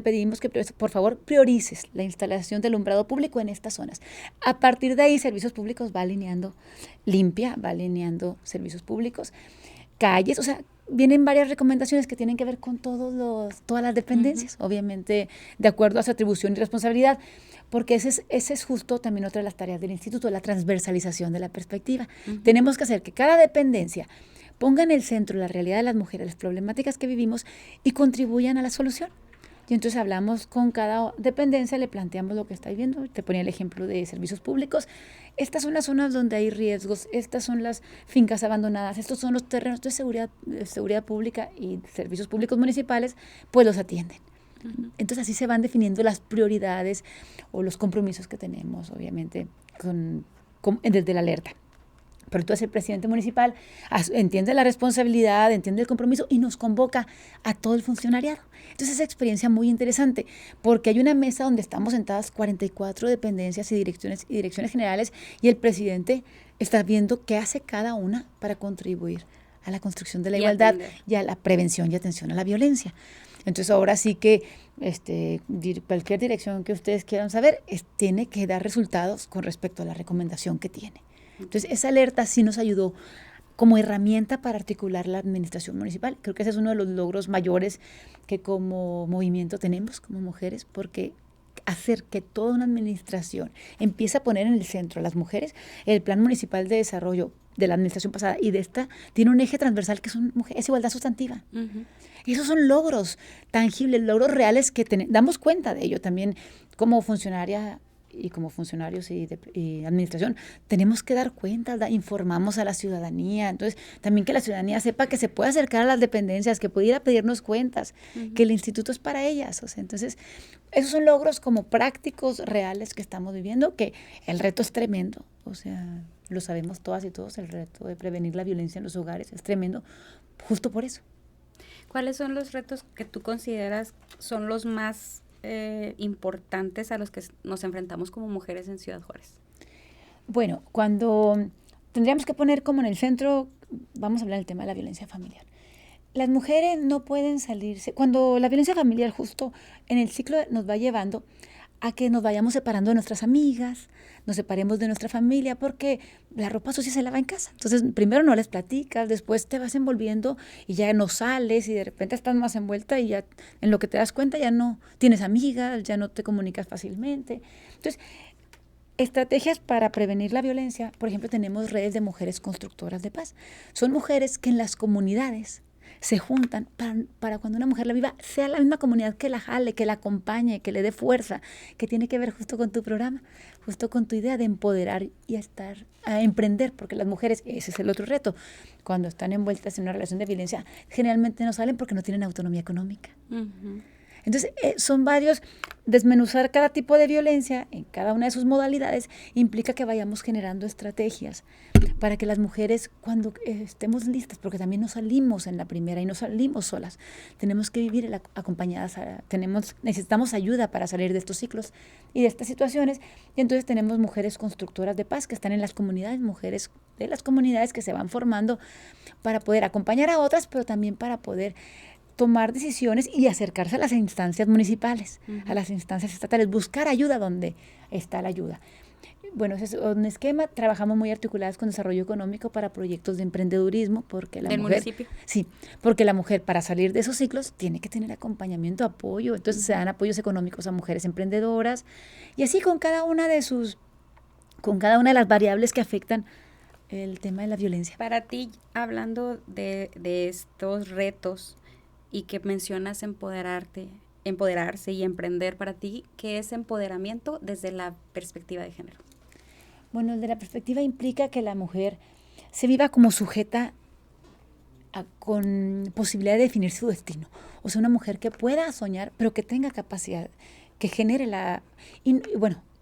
pedimos que, por favor, priorices la instalación de alumbrado público en estas zonas. A partir de ahí, Servicios Públicos va alineando limpia, va alineando servicios públicos, calles, o sea, vienen varias recomendaciones que tienen que ver con todas las dependencias, obviamente de acuerdo a su atribución y responsabilidad, porque ese es justo también otra de las tareas del instituto, la transversalización de la perspectiva. Tenemos que hacer que cada dependencia ponga en el centro la realidad de las mujeres, las problemáticas que vivimos y contribuyan a la solución. Y entonces hablamos con cada dependencia, le planteamos lo que está viviendo. Te ponía el ejemplo de servicios públicos. Estas son las zonas donde hay riesgos, estas son las fincas abandonadas, estos son los terrenos de seguridad pública y servicios públicos municipales, pues los atienden. Entonces así se van definiendo las prioridades o los compromisos que tenemos, obviamente, desde la alerta. Pero entonces el presidente municipal entiende la responsabilidad, entiende el compromiso y nos convoca a todo el funcionariado. Entonces es una experiencia muy interesante porque hay una mesa donde estamos sentadas 44 dependencias y direcciones generales y el presidente está viendo qué hace cada una para contribuir a la construcción de la igualdad y a la prevención y atención a la violencia. Entonces ahora sí que cualquier dirección que ustedes quieran saber tiene que dar resultados con respecto a la recomendación que tiene. Entonces, esa alerta sí nos ayudó como herramienta para articular la administración municipal. Creo que ese es uno de los logros mayores que como movimiento tenemos como mujeres, porque hacer que toda una administración empiece a poner en el centro a las mujeres, el Plan Municipal de Desarrollo de la administración pasada y de esta, tiene un eje transversal que es igualdad sustantiva. Y esos son logros tangibles, logros reales que damos cuenta de ello también como funcionaria y como funcionarios y administración, tenemos que dar cuenta, informamos a la ciudadanía, entonces también que la ciudadanía sepa que se puede acercar a las dependencias, que puede ir a pedirnos cuentas, que el instituto es para ellas, o sea, entonces esos son logros como prácticos, reales que estamos viviendo, que el reto es tremendo, o sea, lo sabemos todas y todos, el reto de prevenir la violencia en los hogares es tremendo, justo por eso. ¿Cuáles son los retos que tú consideras son los más importantes a los que nos enfrentamos como mujeres en Ciudad Juárez? Bueno, cuando tendríamos que poner como en el centro, vamos a hablar del tema de la violencia familiar. Las mujeres no pueden salirse, cuando la violencia familiar justo en el ciclo nos va llevando a que nos vayamos separando de nuestras amigas, nos separemos de nuestra familia, porque la ropa sucia se lava en casa. Entonces, primero no les platicas, después te vas envolviendo y ya no sales y de repente estás más envuelta y ya en lo que te das cuenta ya no tienes amigas, ya no te comunicas fácilmente. Entonces, estrategias para prevenir la violencia, por ejemplo, tenemos redes de mujeres constructoras de paz. Son mujeres que en las comunidades se juntan para cuando una mujer la viva, sea la misma comunidad que la jale, que la acompañe, que le dé fuerza, que tiene que ver justo con tu programa, justo con tu idea de empoderar y a emprender, porque las mujeres, ese es el otro reto, cuando están envueltas en una relación de violencia, generalmente no salen porque no tienen autonomía económica. Entonces, son varios, desmenuzar cada tipo de violencia en cada una de sus modalidades implica que vayamos generando estrategias para que las mujeres, cuando estemos listas, porque también no salimos en la primera y no salimos solas, tenemos que vivir acompañadas, necesitamos ayuda para salir de estos ciclos y de estas situaciones, y entonces tenemos mujeres constructoras de paz que están en las comunidades, mujeres de las comunidades que se van formando para poder acompañar a otras, pero también para poder tomar decisiones y acercarse a las instancias municipales, a las instancias estatales, buscar ayuda donde está la ayuda. Bueno, ese es un esquema. Trabajamos muy articuladas con desarrollo económico para proyectos de emprendedurismo, porque la mujer, municipio. Sí, porque la mujer para salir de esos ciclos tiene que tener acompañamiento, apoyo. Entonces se dan apoyos económicos a mujeres emprendedoras y así con cada una de las variables que afectan el tema de la violencia. Para ti, hablando de estos retos y que mencionas empoderarse y emprender, para ti, ¿qué es empoderamiento desde la perspectiva de género? Bueno, desde la perspectiva implica que la mujer se viva como sujeta con posibilidad de definir su destino. O sea, una mujer que pueda soñar, pero que tenga capacidad, que genere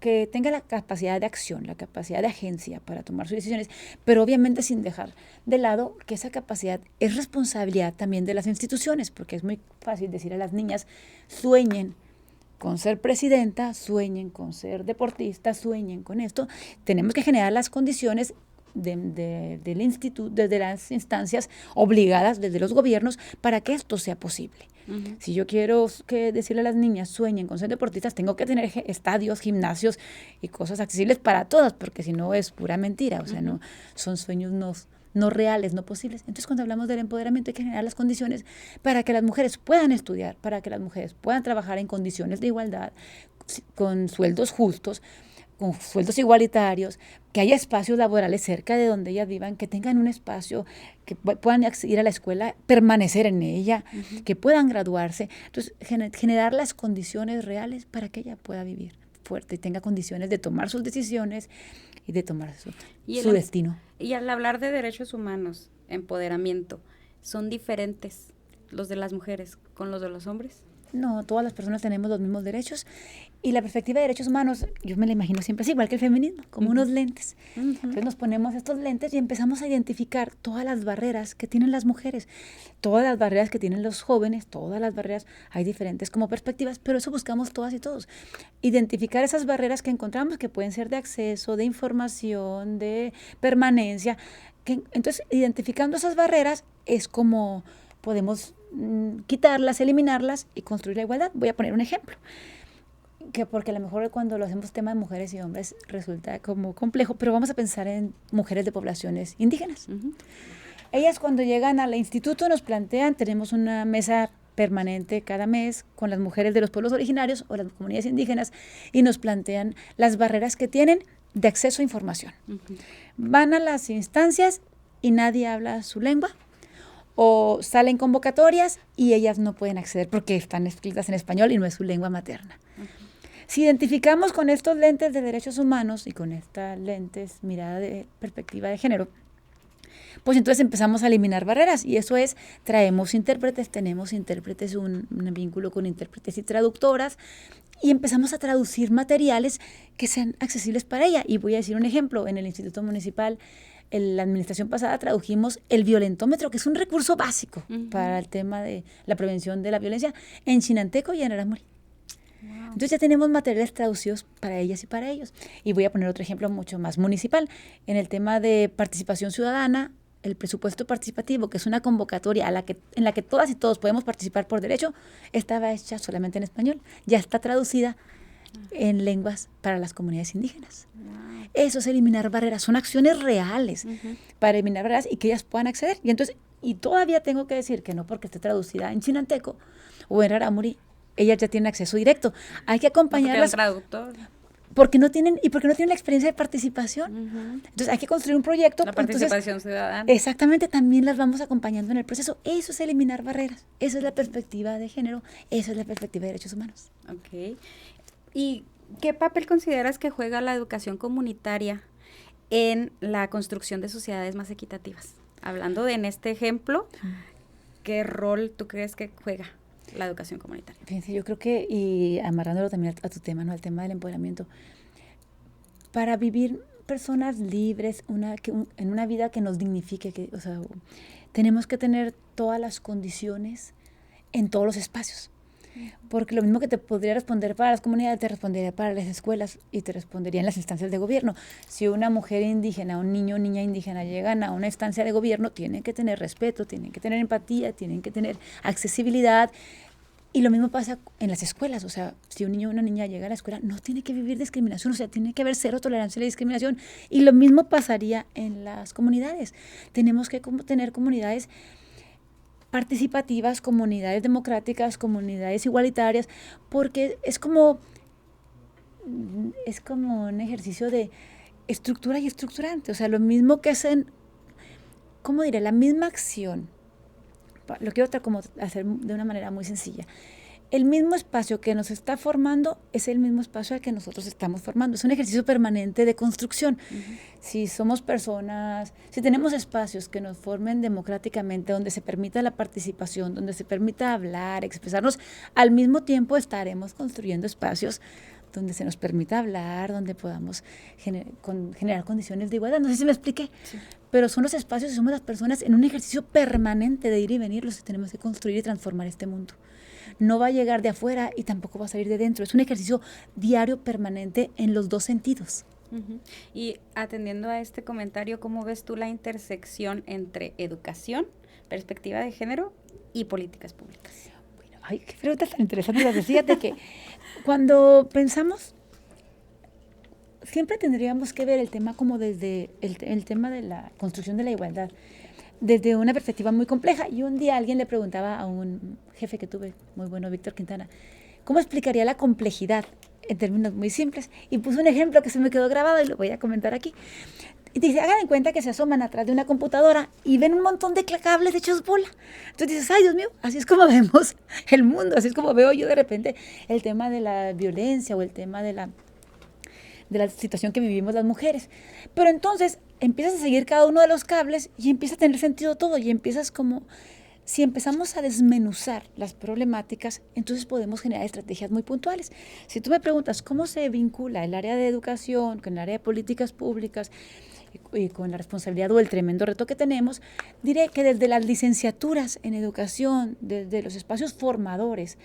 que tenga la capacidad de acción, la capacidad de agencia para tomar sus decisiones, pero obviamente sin dejar de lado que esa capacidad es responsabilidad también de las instituciones, porque es muy fácil decir a las niñas, sueñen con ser presidenta, sueñen con ser deportista, sueñen con esto. Tenemos que generar las condiciones del instituto, desde las instancias obligadas, desde los gobiernos, para que esto sea posible. Uh-huh. Si yo quiero decirle a las niñas sueñen con ser deportistas, tengo que tener estadios, gimnasios y cosas accesibles para todas, porque si no es pura mentira, o sea, no son sueños no reales, no posibles. Entonces, cuando hablamos del empoderamiento hay que generar las condiciones para que las mujeres puedan estudiar, para que las mujeres puedan trabajar en condiciones de igualdad, con sueldos justos, con sueldos igualitarios, que haya espacios laborales cerca de donde ellas vivan, que tengan un espacio, que puedan ir a la escuela, permanecer en ella, uh-huh, que puedan graduarse. Entonces, generar las condiciones reales para que ella pueda vivir fuerte y tenga condiciones de tomar sus decisiones y de tomar su destino. Y al hablar de derechos humanos, empoderamiento, ¿son diferentes los de las mujeres con los de los hombres? No, todas las personas tenemos los mismos derechos y la perspectiva de derechos humanos, yo me la imagino siempre así, igual que el feminismo, como uh-huh, unos lentes. Uh-huh. Entonces nos ponemos estos lentes y empezamos a identificar todas las barreras que tienen las mujeres, todas las barreras que tienen los jóvenes, todas las barreras, hay diferentes como perspectivas, pero eso buscamos todas y todos. Identificar esas barreras que encontramos que pueden ser de acceso, de información, de permanencia. Entonces, identificando esas barreras es como podemos quitarlas, eliminarlas y construir la igualdad. Voy a poner un ejemplo, que porque a lo mejor cuando lo hacemos tema de mujeres y hombres resulta como complejo, pero vamos a pensar en mujeres de poblaciones indígenas. Uh-huh. Ellas cuando llegan al instituto nos plantean, tenemos una mesa permanente cada mes con las mujeres de los pueblos originarios o las comunidades indígenas y nos plantean las barreras que tienen de acceso a información. Uh-huh. Van a las instancias y nadie habla su lengua, o salen convocatorias y ellas no pueden acceder porque están escritas en español y no es su lengua materna. Uh-huh. Si identificamos con estos lentes de derechos humanos y con estas lentes mirada de perspectiva de género, pues entonces empezamos a eliminar barreras y eso es, tenemos intérpretes, un vínculo con intérpretes y traductoras y empezamos a traducir materiales que sean accesibles para ella. Y voy a decir un ejemplo, en el Instituto Municipal, en la administración pasada tradujimos el violentómetro, que es un recurso básico uh-huh, para el tema de la prevención de la violencia, en chinanteco y en aramurí. Wow. Entonces ya tenemos materiales traducidos para ellas y para ellos. Y voy a poner otro ejemplo mucho más municipal. En el tema de participación ciudadana, el presupuesto participativo, que es una convocatoria en la que todas y todos podemos participar por derecho, estaba hecha solamente en español. Ya está traducida en lenguas para las comunidades indígenas. Wow. Eso es eliminar barreras, son acciones reales uh-huh, para eliminar barreras y que ellas puedan acceder. Y todavía tengo que decir que no porque esté traducida en chinanteco o en aramurí, ellas ya tienen acceso directo. Hay que acompañarlas. Porque no tienen la experiencia de participación. Uh-huh. Entonces hay que construir un proyecto. La participación ciudadana. Exactamente, también las vamos acompañando en el proceso. Eso es eliminar barreras. Esa es la perspectiva de género, esa es la perspectiva de derechos humanos. Ok. ¿Y qué papel consideras que juega la educación comunitaria en la construcción de sociedades más equitativas? Hablando de en este ejemplo, ¿qué rol tú crees que juega la educación comunitaria? Fíjense, yo creo que, y amarrándolo también a tu tema, ¿no? Al tema del empoderamiento, para vivir personas libres, en una vida que nos dignifique, tenemos que tener todas las condiciones en todos los espacios. Porque lo mismo que te podría responder para las comunidades, te respondería para las escuelas y te respondería en las instancias de gobierno. Si una mujer indígena, un niño o niña indígena llegan a una instancia de gobierno, tienen que tener respeto, tienen que tener empatía, tienen que tener accesibilidad. Y lo mismo pasa en las escuelas. O sea, si un niño o una niña llega a la escuela, no tiene que vivir discriminación, o sea, tiene que haber cero tolerancia a la discriminación. Y lo mismo pasaría en las comunidades. Tenemos que tener comunidades participativas, comunidades democráticas, comunidades igualitarias, porque es como un ejercicio de estructura y estructurante. O sea, lo mismo que hacen, ¿cómo diré? La misma acción. Lo quiero como hacer de una manera muy sencilla. el mismo espacio que nos está formando es el mismo espacio al que nosotros estamos formando. Es un ejercicio permanente de construcción. Si somos personas, si tenemos espacios que nos formen democráticamente, donde se permita la participación, donde se permita hablar, expresarnos, al mismo tiempo estaremos construyendo espacios donde se nos permita hablar, donde podamos generar condiciones de igualdad. No sé si me expliqué, sí. Pero son los espacios y somos las personas en un ejercicio permanente de ir y venir los que tenemos que construir y transformar este mundo. No va a llegar de afuera y tampoco va a salir de dentro. Es un ejercicio diario, permanente, en los dos sentidos. Uh-huh. Y atendiendo a este comentario, ¿cómo ves tú la intersección entre educación, perspectiva de género y políticas públicas? Bueno, ay, qué preguntas tan interesantes. Fíjate que cuando pensamos, siempre tendríamos que ver el tema como desde el tema de la construcción de la igualdad, desde una perspectiva muy compleja. Y un día alguien le preguntaba a un jefe que tuve, muy bueno, Víctor Quintana, ¿cómo explicaría la complejidad en términos muy simples? Y puso un ejemplo que se me quedó grabado y lo voy a comentar aquí. Y dice, hagan en cuenta que se asoman atrás de una computadora y ven un montón de cables hechos bola. Entonces dices, ay, Dios mío, así es como vemos el mundo, así es como veo yo de repente el tema de la violencia o el tema de la situación que vivimos las mujeres. Pero entonces empiezas a seguir cada uno de los cables y empieza a tener sentido todo y empiezas como, si empezamos a desmenuzar las problemáticas, entonces podemos generar estrategias muy puntuales. Si tú me preguntas cómo se vincula el área de educación con el área de políticas públicas y con la responsabilidad o el tremendo reto que tenemos, diré que desde las licenciaturas en educación, desde los espacios formadores,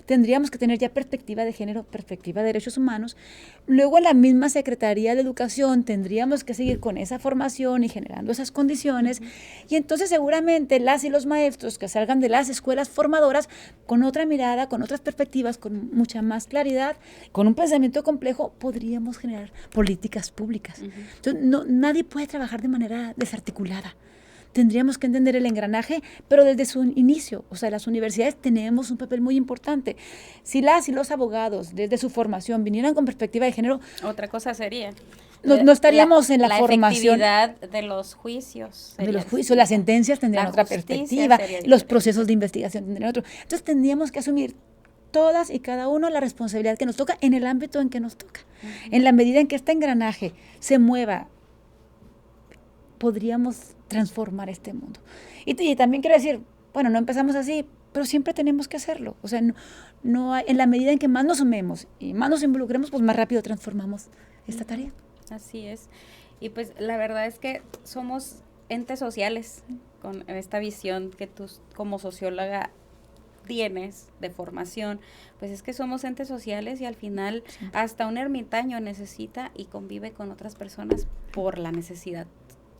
tendríamos que tener ya perspectiva de género, perspectiva de derechos humanos. Luego en la misma Secretaría de Educación tendríamos que seguir con esa formación y generando esas condiciones. Y entonces seguramente las y los maestros que salgan de las escuelas formadoras con otra mirada, con otras perspectivas, con mucha más claridad, con un pensamiento complejo, podríamos generar políticas públicas. Entonces, nadie puede trabajar de manera desarticulada. Tendríamos que entender el engranaje, pero desde su inicio. O sea, las universidades tenemos un papel muy importante. Si las y los abogados, desde su formación, vinieran con perspectiva de género... Otra cosa sería... No estaríamos en la formación... La efectividad de los juicios. De los juicios, las sentencias tendrían otra perspectiva, los procesos de investigación tendrían otro. Entonces, tendríamos que asumir todas y cada uno la responsabilidad que nos toca en el ámbito en que nos toca. En la medida en que este engranaje se mueva, podríamos transformar este mundo. Y también quiero decir, bueno, no empezamos así, pero siempre tenemos que hacerlo. O sea, no hay, en la medida en que más nos sumemos y más nos involucremos, pues más rápido transformamos esta tarea. Así es. Y pues la verdad es que somos entes sociales con esta visión que tú como socióloga tienes de formación, pues es que somos entes sociales y al final hasta un ermitaño necesita y convive con otras personas por la necesidad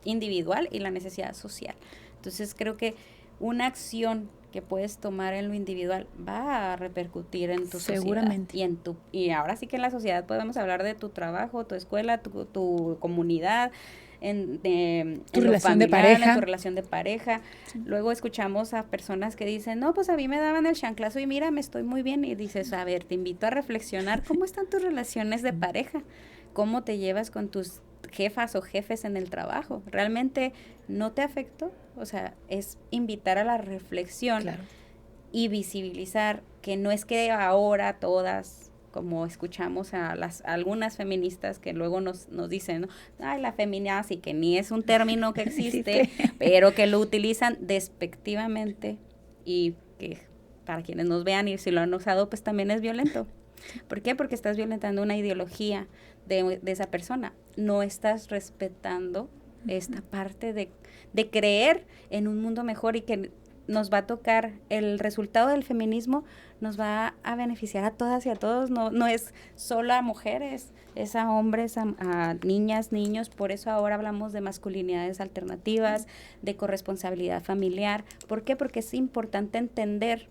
individual y la necesidad social. Entonces creo que una acción que puedes tomar en lo individual va a repercutir en tu seguramente sociedad y ahora sí que en la sociedad podemos hablar de tu trabajo, tu escuela, tu comunidad, en tu relación de pareja. En tu relación de pareja. Sí. Luego escuchamos a personas que dicen, no, pues a mí me daban el chanclazo y mira, me estoy muy bien. Y dices, a ver, te invito a reflexionar, ¿cómo están tus relaciones de pareja? ¿Cómo te llevas con tus jefas o jefes en el trabajo? ¿Realmente no te afectó? O sea, es invitar a la reflexión, claro, y visibilizar que no es que ahora todas, como escuchamos a algunas feministas que luego nos dicen, ¿no? Ay, la feminazi, que ni es un término que existe, pero que lo utilizan despectivamente y que para quienes nos vean y si lo han usado, pues también es violento. ¿Por qué? Porque estás violentando una ideología de esa persona. No estás respetando esta parte de creer en un mundo mejor y que nos va a tocar, el resultado del feminismo nos va a beneficiar a todas y a todos, no es solo a mujeres, es a hombres, a niñas, niños. Por eso ahora hablamos de masculinidades alternativas, de corresponsabilidad familiar. ¿Por qué? Porque es importante entender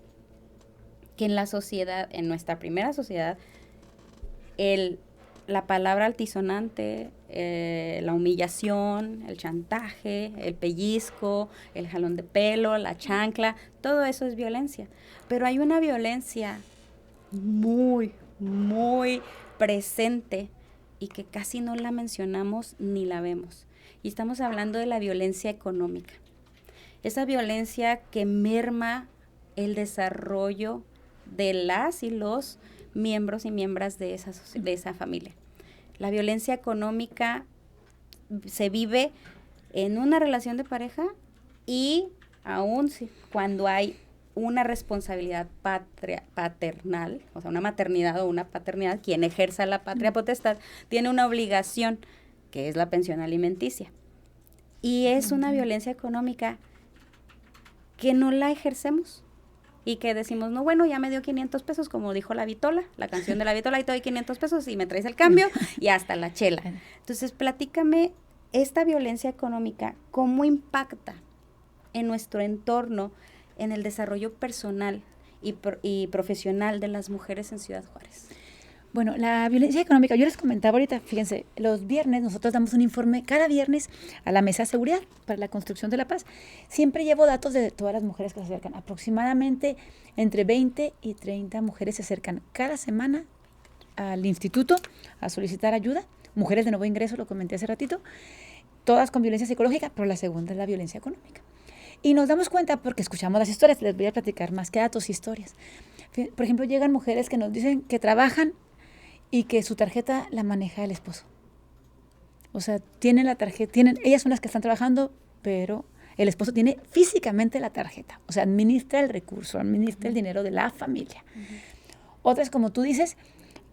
que en la sociedad, en nuestra primera sociedad, la palabra altisonante, la humillación, el chantaje, el pellizco, el jalón de pelo, la chancla, todo eso es violencia. Pero hay una violencia muy, muy presente y que casi no la mencionamos ni la vemos. Y estamos hablando de la violencia económica. Esa violencia que merma el desarrollo de las y los miembros y miembros de esa familia. La violencia económica se vive en una relación de pareja y aún cuando hay una responsabilidad paternal, o sea, una maternidad o una paternidad, quien ejerza la patria potestad tiene una obligación, que es la pensión alimenticia. Y es una violencia económica que no la ejercemos y que decimos, no, bueno, ya me dio 500 pesos, como dijo la Vitola, la canción de la Vitola, y te doy 500 pesos y me traes el cambio y hasta la chela. Entonces, platícame, esta violencia económica, ¿cómo impacta en nuestro entorno, en el desarrollo personal y profesional de las mujeres en Ciudad Juárez? Bueno, la violencia económica, yo les comentaba ahorita, fíjense, los viernes nosotros damos un informe cada viernes a la Mesa de Seguridad para la Construcción de la Paz. Siempre llevo datos de todas las mujeres que se acercan. Aproximadamente entre 20 y 30 mujeres se acercan cada semana al instituto a solicitar ayuda. Mujeres de nuevo ingreso, lo comenté hace ratito, todas con violencia psicológica, pero la segunda es la violencia económica. Y nos damos cuenta porque escuchamos las historias, les voy a platicar más que datos, historias. Por ejemplo, llegan mujeres que nos dicen que trabajan y que su tarjeta la maneja el esposo. O sea, tienen la tarjeta, ellas son las que están trabajando, pero el esposo tiene físicamente la tarjeta. O sea, administra el recurso, administra el dinero de la familia. Otras, como tú dices,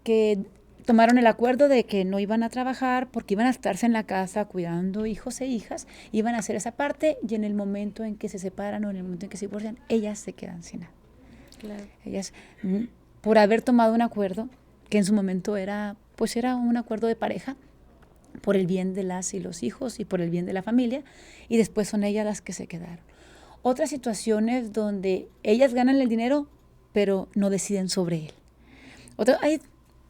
que tomaron el acuerdo de que no iban a trabajar porque iban a estarse en la casa cuidando hijos e hijas, iban a hacer esa parte y en el momento en que se separan o en el momento en que se divorcian, ellas se quedan sin nada. Claro. Ellas, por haber tomado un acuerdo, que en su momento era un acuerdo de pareja, por el bien de las y los hijos y por el bien de la familia, y después son ellas las que se quedaron. Otras situaciones donde ellas ganan el dinero, pero no deciden sobre él. Hay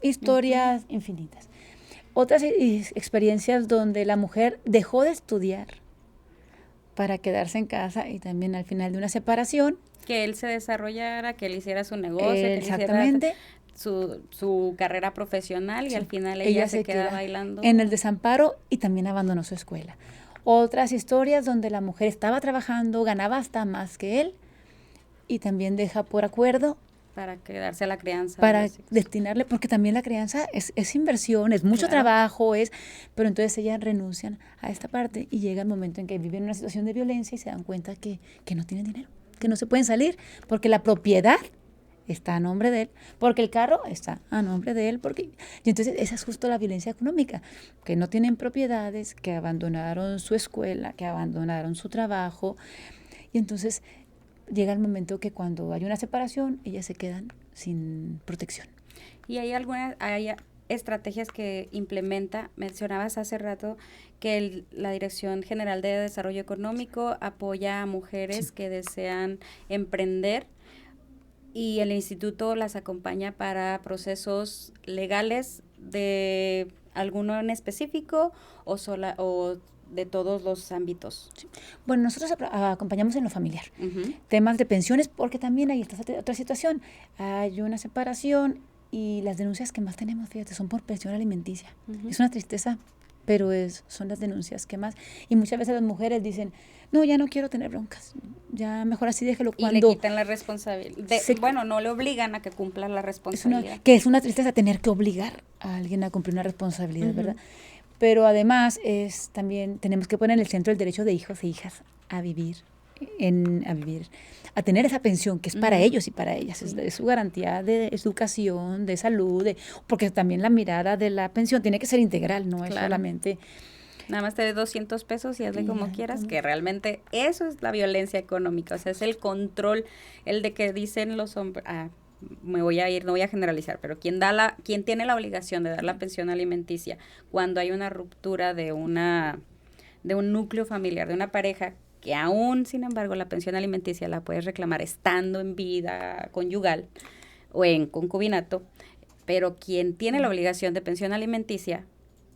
historias infinitas. Otras experiencias donde la mujer dejó de estudiar para quedarse en casa y también al final de una separación. Que él se desarrollara, que él hiciera su negocio, que él exactamente. Hiciera su carrera profesional y al final ella se queda bailando. En el desamparo y también abandonó su escuela. Otras historias donde la mujer estaba trabajando, ganaba hasta más que él y también deja por acuerdo para quedarse a la crianza. Para destinarle, porque también la crianza es inversión, es mucho trabajo, pero entonces ellas renuncian a esta parte y llega el momento en que viven una situación de violencia y se dan cuenta que no tienen dinero, que no se pueden salir, porque la propiedad está a nombre de él, porque el carro está a nombre de él, y entonces esa es justo la violencia económica, que no tienen propiedades, que abandonaron su escuela, que abandonaron su trabajo, y entonces llega el momento que cuando hay una separación, ellas se quedan sin protección. ¿Y hay estrategias que implementa? Mencionabas hace rato que la Dirección General de Desarrollo Económico apoya a mujeres que desean emprender y el instituto las acompaña para procesos legales de alguno en específico o de todos los ámbitos. Sí. Bueno, nosotros acompañamos en lo familiar, temas de pensiones, porque también hay otra situación, hay una separación y las denuncias que más tenemos, fíjate, son por pensión alimenticia. Es una tristeza, pero son las denuncias que más, y muchas veces las mujeres dicen, no, ya no quiero tener broncas, ya mejor así déjelo. Y le quitan la responsabilidad, no le obligan a que cumpla la responsabilidad. Es una tristeza tener que obligar a alguien a cumplir una responsabilidad, ¿verdad? Pero además también tenemos que poner en el centro el derecho de hijos e hijas a vivir, a tener esa pensión que es para ellos y para ellas, es su garantía de educación, de salud, porque también la mirada de la pensión tiene que ser integral, no es solamente... Nada más te dé 200 pesos y hazle como quieras, que realmente eso es la violencia económica, o sea, es el control, el de que dicen los hombres... no voy a generalizar, pero quien tiene la obligación de dar la pensión alimenticia cuando hay una ruptura de un núcleo familiar, de una pareja, que aún, sin embargo, la pensión alimenticia la puedes reclamar estando en vida conyugal o en concubinato, pero quien tiene la obligación de pensión alimenticia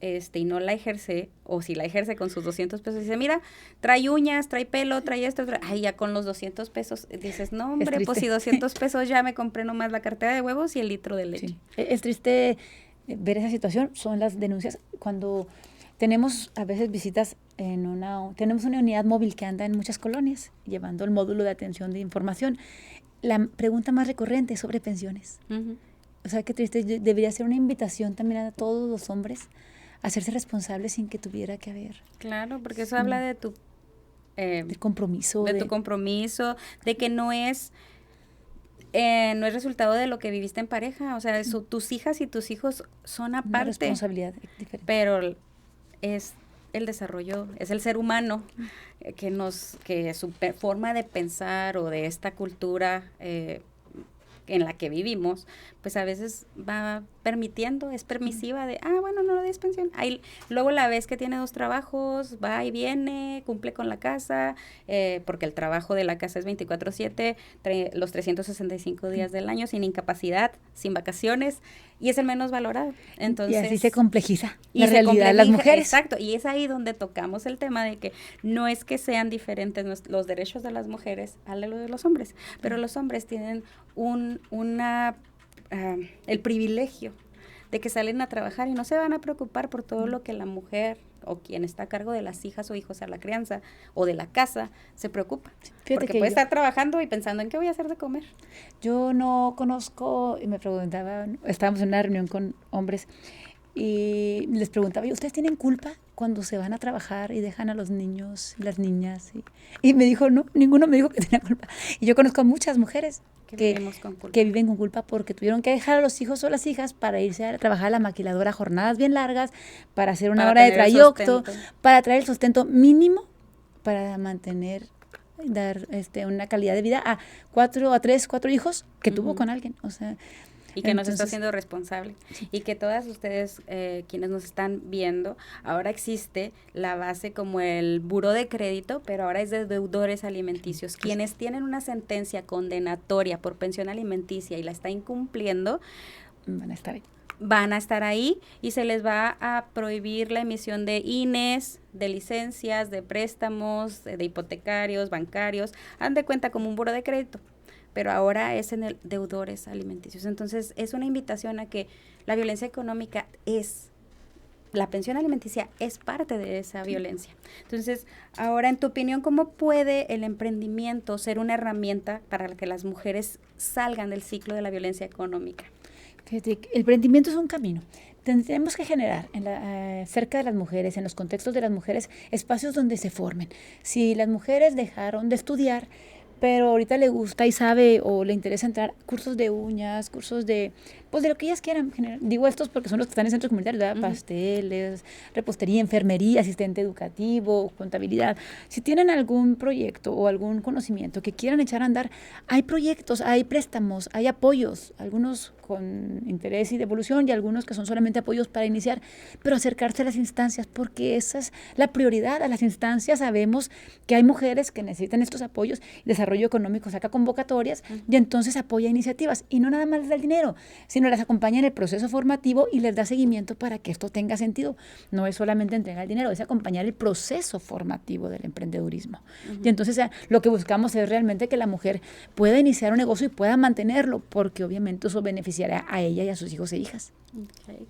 y no la ejerce, o si la ejerce con sus 200 pesos, dice, mira, trae uñas, trae pelo, trae esto, ya con los 200 pesos, dices, no, hombre, pues si 200 pesos ya me compré nomás la cartera de huevos y el litro de leche. Sí. Es triste ver esa situación, son las denuncias, cuando tenemos a veces visitas tenemos una unidad móvil que anda en muchas colonias, llevando el módulo de atención de información, la pregunta más recurrente es sobre pensiones. O sea, qué triste, debería ser una invitación también a todos los hombres a hacerse responsables sin que tuviera que haber. Claro, porque eso habla de tu... de compromiso. De tu compromiso, de que no es resultado de lo que viviste en pareja, o sea, tus hijas y tus hijos son aparte. Una responsabilidad diferente. Pero es el desarrollo, es el ser humano que su forma de pensar o de esta cultura en la que vivimos, pues a veces va permitiendo, es permisiva de, bueno, no le des pensión. Ahí, luego la ves que tiene 2 trabajos, va y viene, cumple con la casa, porque el trabajo de la casa es 24/7, los 365 días del año, sin incapacidad, sin vacaciones, y es el menos valorado. Entonces, y así se complejiza la realidad de las mujeres. Exacto, y es ahí donde tocamos el tema de que no es que sean diferentes los derechos de las mujeres a los de los hombres, pero los hombres tienen el privilegio de que salen a trabajar y no se van a preocupar por todo lo que la mujer o quien está a cargo de las hijas o hijos a la crianza o de la casa se preocupa. Fíjate porque puede estar trabajando y pensando en qué voy a hacer de comer. Yo no conozco, y me preguntaban, estábamos en una reunión con hombres y les preguntaba, ¿ustedes tienen culpa cuando se van a trabajar y dejan a los niños y las niñas? Y me dijo, no, ninguno me dijo que tenía culpa. Y yo conozco a muchas mujeres que viven con culpa porque tuvieron que dejar a los hijos o las hijas para irse a trabajar a la maquiladora jornadas bien largas, para hacer una hora de trayecto, para traer el sustento mínimo para mantener, dar una calidad de vida a 4 hijos que tuvo con alguien. O sea, y que nos está haciendo responsable. Sí. Y que todas ustedes, quienes nos están viendo, ahora existe la base como el buró de crédito, pero ahora es de deudores alimenticios. Quienes tienen una sentencia condenatoria por pensión alimenticia y la está incumpliendo, van a estar ahí y se les va a prohibir la emisión de INES, de licencias, de préstamos, de hipotecarios, bancarios. Hagan de cuenta como un buró de crédito, pero ahora es en el deudores alimenticios. Entonces, es una invitación a que la violencia económica la pensión alimenticia es parte de esa violencia. Entonces, ahora, en tu opinión, ¿cómo puede el emprendimiento ser una herramienta para que las mujeres salgan del ciclo de la violencia económica? El emprendimiento es un camino. Tenemos que generar cerca de las mujeres, en los contextos de las mujeres, espacios donde se formen. Si las mujeres dejaron de estudiar, pero ahorita le gusta y sabe o le interesa entrar cursos de uñas, cursos de lo que ellas quieran. Digo estos porque son los que están en centros comunitarios, ¿verdad? Pasteles, repostería, enfermería, asistente educativo, contabilidad. Si tienen algún proyecto o algún conocimiento que quieran echar a andar, hay proyectos, hay préstamos, hay apoyos, algunos con interés y devolución y algunos que son solamente apoyos para iniciar, pero acercarse a las instancias porque esa es la prioridad. A las instancias sabemos que hay mujeres que necesitan estos apoyos. Desarrollo Económico saca convocatorias y entonces apoya iniciativas y no nada más les da el dinero, sino las acompaña en el proceso formativo y les da seguimiento para que esto tenga sentido. No es solamente entregar el dinero, es acompañar el proceso formativo del emprendedurismo. Y entonces lo que buscamos es realmente que la mujer pueda iniciar un negocio y pueda mantenerlo, porque obviamente eso beneficiará a ella y a sus hijos e hijas. Okay.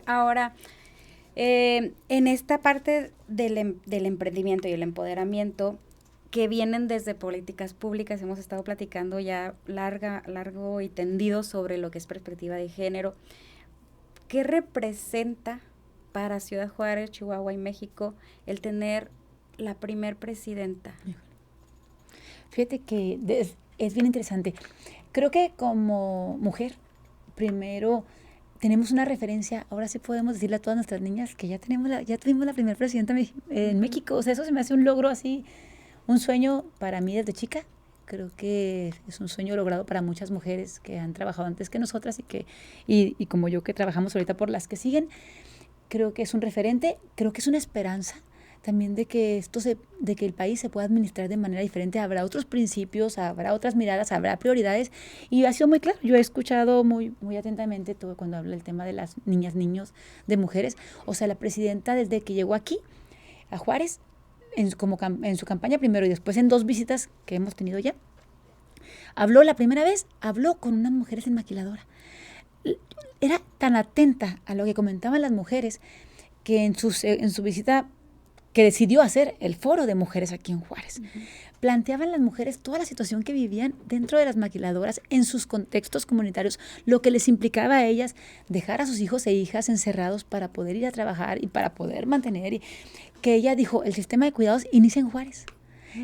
Ahora, en esta parte del emprendimiento y el empoderamiento que vienen desde políticas públicas, hemos estado platicando ya largo y tendido sobre lo que es perspectiva de género. ¿Qué representa para Ciudad Juárez, Chihuahua y México el tener la primer presidenta? Fíjate que es bien interesante. Creo que como mujer, primero tenemos una referencia, ahora sí podemos decirle a todas nuestras niñas que ya tuvimos la primera presidenta en México. O sea, eso se me hace un logro así, un sueño para mí desde chica. Creo que es un sueño logrado para muchas mujeres que han trabajado antes que nosotras y como yo, que trabajamos ahorita por las que siguen. Creo que es un referente, creo que es una esperanza también de que el país se pueda administrar de manera diferente. Habrá otros principios, habrá otras miradas, habrá prioridades, y ha sido muy claro. Yo he escuchado muy, muy atentamente todo cuando habla el tema de las niñas, niños, de mujeres. O sea, la presidenta, desde que llegó aquí a Juárez, en su campaña primero y después en 2 visitas que hemos tenido ya, la primera vez habló con unas mujeres en maquiladora. Era tan atenta a lo que comentaban las mujeres que en su visita, que decidió hacer el foro de mujeres aquí en Juárez, planteaban las mujeres toda la situación que vivían dentro de las maquiladoras, en sus contextos comunitarios, lo que les implicaba a ellas dejar a sus hijos e hijas encerrados para poder ir a trabajar y para poder mantener. Y que ella dijo, el sistema de cuidados inicia en Juárez.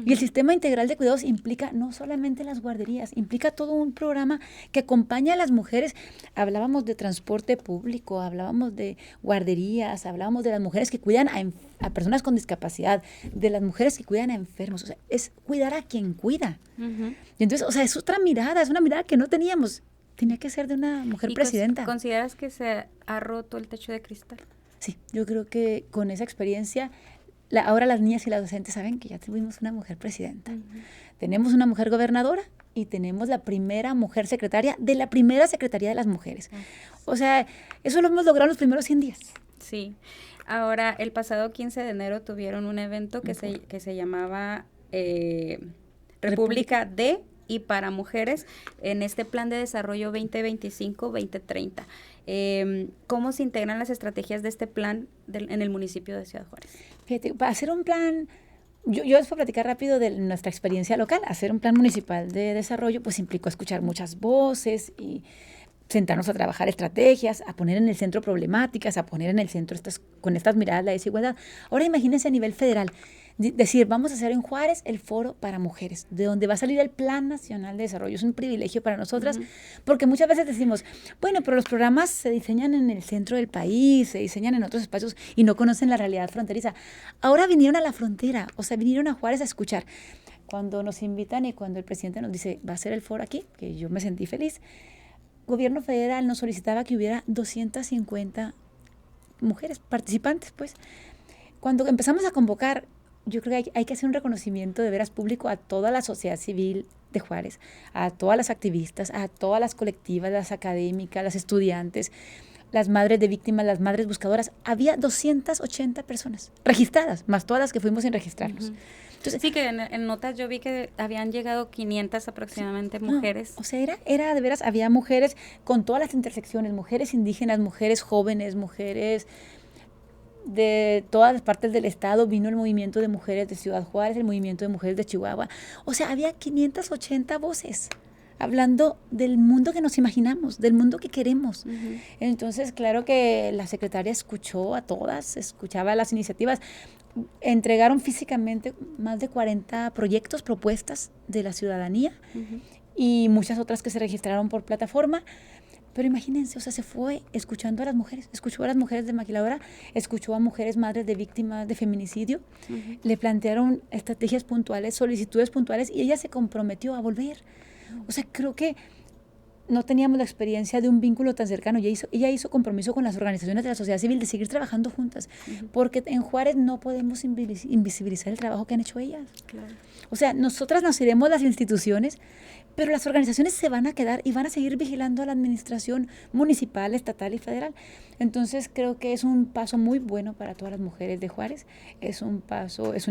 Y el sistema integral de cuidados implica no solamente las guarderías, implica todo un programa que acompaña a las mujeres. Hablábamos de transporte público, hablábamos de guarderías, hablábamos de las mujeres que cuidan a personas con discapacidad, de las mujeres que cuidan a enfermos. O sea, es cuidar a quien cuida. Y entonces, o sea, es otra mirada, es una mirada que no teníamos. Tenía que ser de una mujer presidenta. ¿Consideras que se ha roto el techo de cristal? Sí, yo creo que con esa experiencia ahora las niñas y las docentes saben que ya tuvimos una mujer presidenta. Tenemos una mujer gobernadora y tenemos la primera mujer secretaria de la primera Secretaría de las Mujeres. O sea, eso lo hemos logrado en los primeros 100 días. Sí. Ahora, el pasado 15 de enero tuvieron un evento que se llamaba República de y para mujeres en este plan de desarrollo 2025-2030. ¿Cómo se integran las estrategias de este plan en el municipio de Ciudad Juárez? Fíjate, para hacer un plan, yo les puedo platicar rápido de nuestra experiencia local. Hacer un plan municipal de desarrollo pues implicó escuchar muchas voces y sentarnos a trabajar estrategias, a poner en el centro problemáticas, a poner en el centro con estas miradas la desigualdad. Ahora imagínense a nivel federal, decir, vamos a hacer en Juárez el foro para mujeres, de donde va a salir el Plan Nacional de Desarrollo. Es un privilegio para nosotras, porque muchas veces decimos, bueno, pero los programas se diseñan en el centro del país, se diseñan en otros espacios y no conocen la realidad fronteriza. Ahora vinieron a la frontera, o sea, vinieron a Juárez a escuchar. Cuando nos invitan y cuando el presidente nos dice, va a ser el foro aquí, que yo me sentí feliz, gobierno federal nos solicitaba que hubiera 250 mujeres participantes, pues. Cuando empezamos a convocar, yo creo que hay que hacer un reconocimiento de veras público a toda la sociedad civil de Juárez, a todas las activistas, a todas las colectivas, las académicas, las estudiantes, las madres de víctimas, las madres buscadoras. Había 280 personas registradas, más todas las que fuimos sin registrarnos. Entonces, sí, que en notas yo vi que habían llegado 500 aproximadamente mujeres. O sea, era de veras, había mujeres con todas las intersecciones, mujeres indígenas, mujeres jóvenes, mujeres de todas las partes del estado. Vino el movimiento de mujeres de Ciudad Juárez, el movimiento de mujeres de Chihuahua. O sea, había 580 voces hablando del mundo que nos imaginamos, del mundo que queremos. Entonces, claro que la secretaria escuchó a todas, escuchaba las iniciativas. Entregaron físicamente más de 40 proyectos, propuestas de la ciudadanía y muchas otras que se registraron por plataforma. Pero imagínense, o sea, se fue escuchando a las mujeres, escuchó a las mujeres de maquiladora, escuchó a mujeres madres de víctimas de feminicidio, le plantearon estrategias puntuales, solicitudes puntuales y ella se comprometió a volver. O sea, creo que no teníamos la experiencia de un vínculo tan cercano. Ella hizo compromiso con las organizaciones de la sociedad civil de seguir trabajando juntas, porque en Juárez no podemos invisibilizar el trabajo que han hecho ellas. Claro. O sea, nosotras nos iremos las instituciones, pero las organizaciones se van a quedar y van a seguir vigilando a la administración municipal, estatal y federal. Entonces, creo que es un paso muy bueno para todas las mujeres de Juárez. Es un paso, es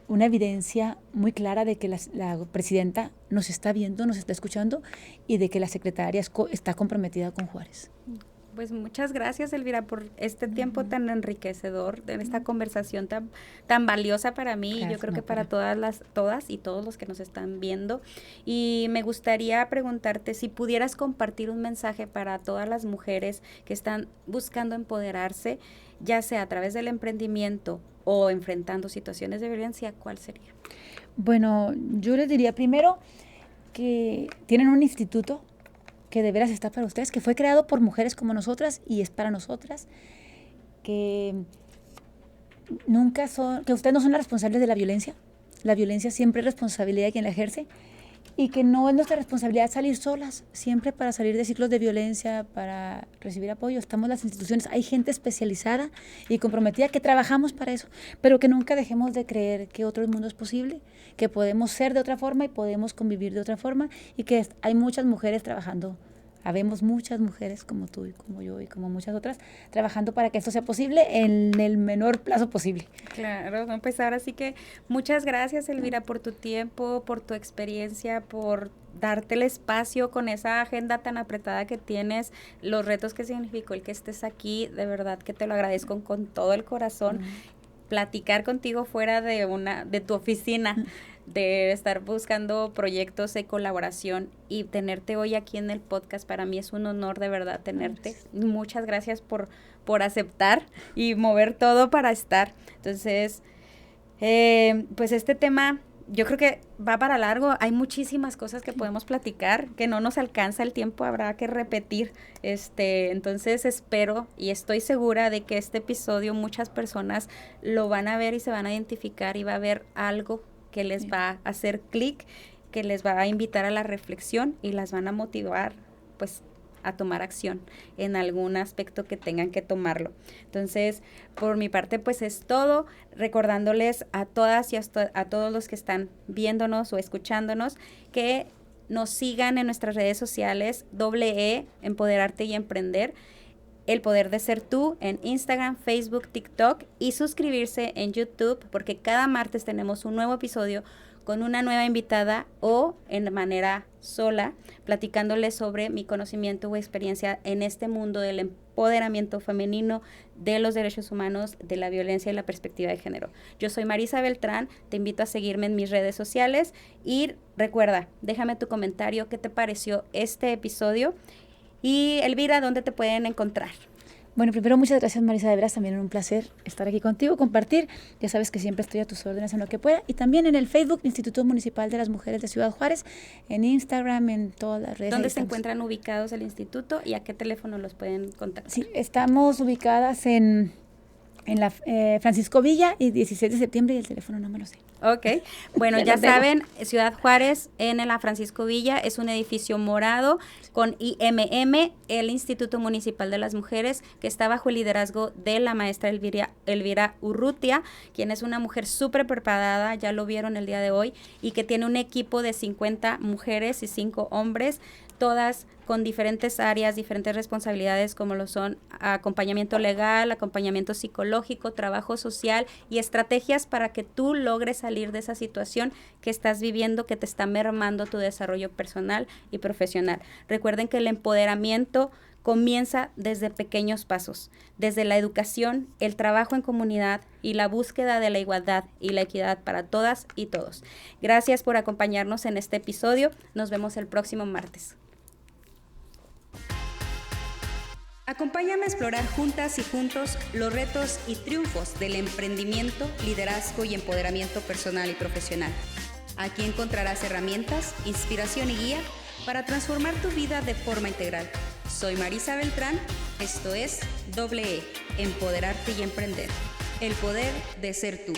una evidencia muy clara de que la presidenta nos está viendo, nos está escuchando y de que la secretaria está comprometida con Juárez. Pues muchas gracias, Elvira, por este tiempo tan enriquecedor, de esta conversación tan valiosa para mí, gracias, y yo creo que para todas y todos los que nos están viendo. Y me gustaría preguntarte si pudieras compartir un mensaje para todas las mujeres que están buscando empoderarse, ya sea a través del emprendimiento o enfrentando situaciones de violencia, ¿cuál sería? Bueno, yo les diría primero que tienen un instituto que de veras está para ustedes, que fue creado por mujeres como nosotras y es para nosotras, que ustedes no son las responsables de la violencia siempre es responsabilidad de quien la ejerce, y que no es nuestra responsabilidad salir solas, siempre para salir de ciclos de violencia, para recibir apoyo. Estamos las instituciones, hay gente especializada y comprometida que trabajamos para eso, pero que nunca dejemos de creer que otro mundo es posible, que podemos ser de otra forma y podemos convivir de otra forma, y que hay muchas mujeres trabajando. Habemos muchas mujeres como tú y como yo y como muchas otras trabajando para que esto sea posible en el menor plazo posible. Claro, no, pues ahora sí que muchas gracias, Elvira, por tu tiempo, por tu experiencia, por darte el espacio con esa agenda tan apretada que tienes, los retos que significó el que estés aquí. De verdad que te lo agradezco con todo el corazón. Platicar contigo fuera de tu oficina de estar buscando proyectos de colaboración y tenerte hoy aquí en el podcast. Para mí es un honor de verdad tenerte. Muchas gracias por aceptar y mover todo para estar. Entonces, pues este tema yo creo que va para largo. Hay muchísimas cosas que podemos platicar, que no nos alcanza el tiempo, habrá que repetir. Entonces espero y estoy segura de que este episodio muchas personas lo van a ver y se van a identificar y va a haber algo que les va a hacer clic, que les va a invitar a la reflexión y las van a motivar, pues, a tomar acción en algún aspecto que tengan que tomarlo. Entonces, por mi parte, pues es todo, recordándoles a todas y a todos los que están viéndonos o escuchándonos que nos sigan en nuestras redes sociales, Empoderarte y Emprender, El Poder de Ser Tú, en Instagram, Facebook, TikTok, y suscribirse en YouTube, porque cada martes tenemos un nuevo episodio con una nueva invitada o en manera sola, platicándoles sobre mi conocimiento o experiencia en este mundo del empoderamiento femenino, de los derechos humanos, de la violencia y la perspectiva de género. Yo soy Marisa Beltrán, te invito a seguirme en mis redes sociales y recuerda, déjame tu comentario, qué te pareció este episodio. Y Elvira, ¿dónde te pueden encontrar? Bueno, primero muchas gracias, Marisa, de veras también un placer estar aquí contigo, compartir. Ya sabes que siempre estoy a tus órdenes en lo que pueda. Y también en el Facebook, Instituto Municipal de las Mujeres de Ciudad Juárez, en Instagram, en todas las redes. ¿Dónde se encuentran ubicados el instituto y a qué teléfono los pueden contactar? Sí, estamos ubicadas en la Francisco Villa y 16 de septiembre y el teléfono no me lo sé. Ok, bueno, ya saben, Ciudad Juárez en la Francisco Villa es un edificio morado con IMM, el Instituto Municipal de las Mujeres, que está bajo el liderazgo de la maestra Elvira Urrutia, quien es una mujer súper preparada, ya lo vieron el día de hoy, y que tiene un equipo de 50 mujeres y 5 hombres, todas con diferentes áreas, diferentes responsabilidades, como lo son acompañamiento legal, acompañamiento psicológico, trabajo social y estrategias para que tú logres salir de esa situación que estás viviendo, que te está mermando tu desarrollo personal y profesional. Recuerden que el empoderamiento comienza desde pequeños pasos, desde la educación, el trabajo en comunidad y la búsqueda de la igualdad y la equidad para todas y todos. Gracias por acompañarnos en este episodio. Nos vemos el próximo martes. Acompáñame a explorar juntas y juntos los retos y triunfos del emprendimiento, liderazgo y empoderamiento personal y profesional. Aquí encontrarás herramientas, inspiración y guía para transformar tu vida de forma integral. Soy Marisa Beltrán, esto es EE, Empoderarte y Emprender, el poder de ser tú.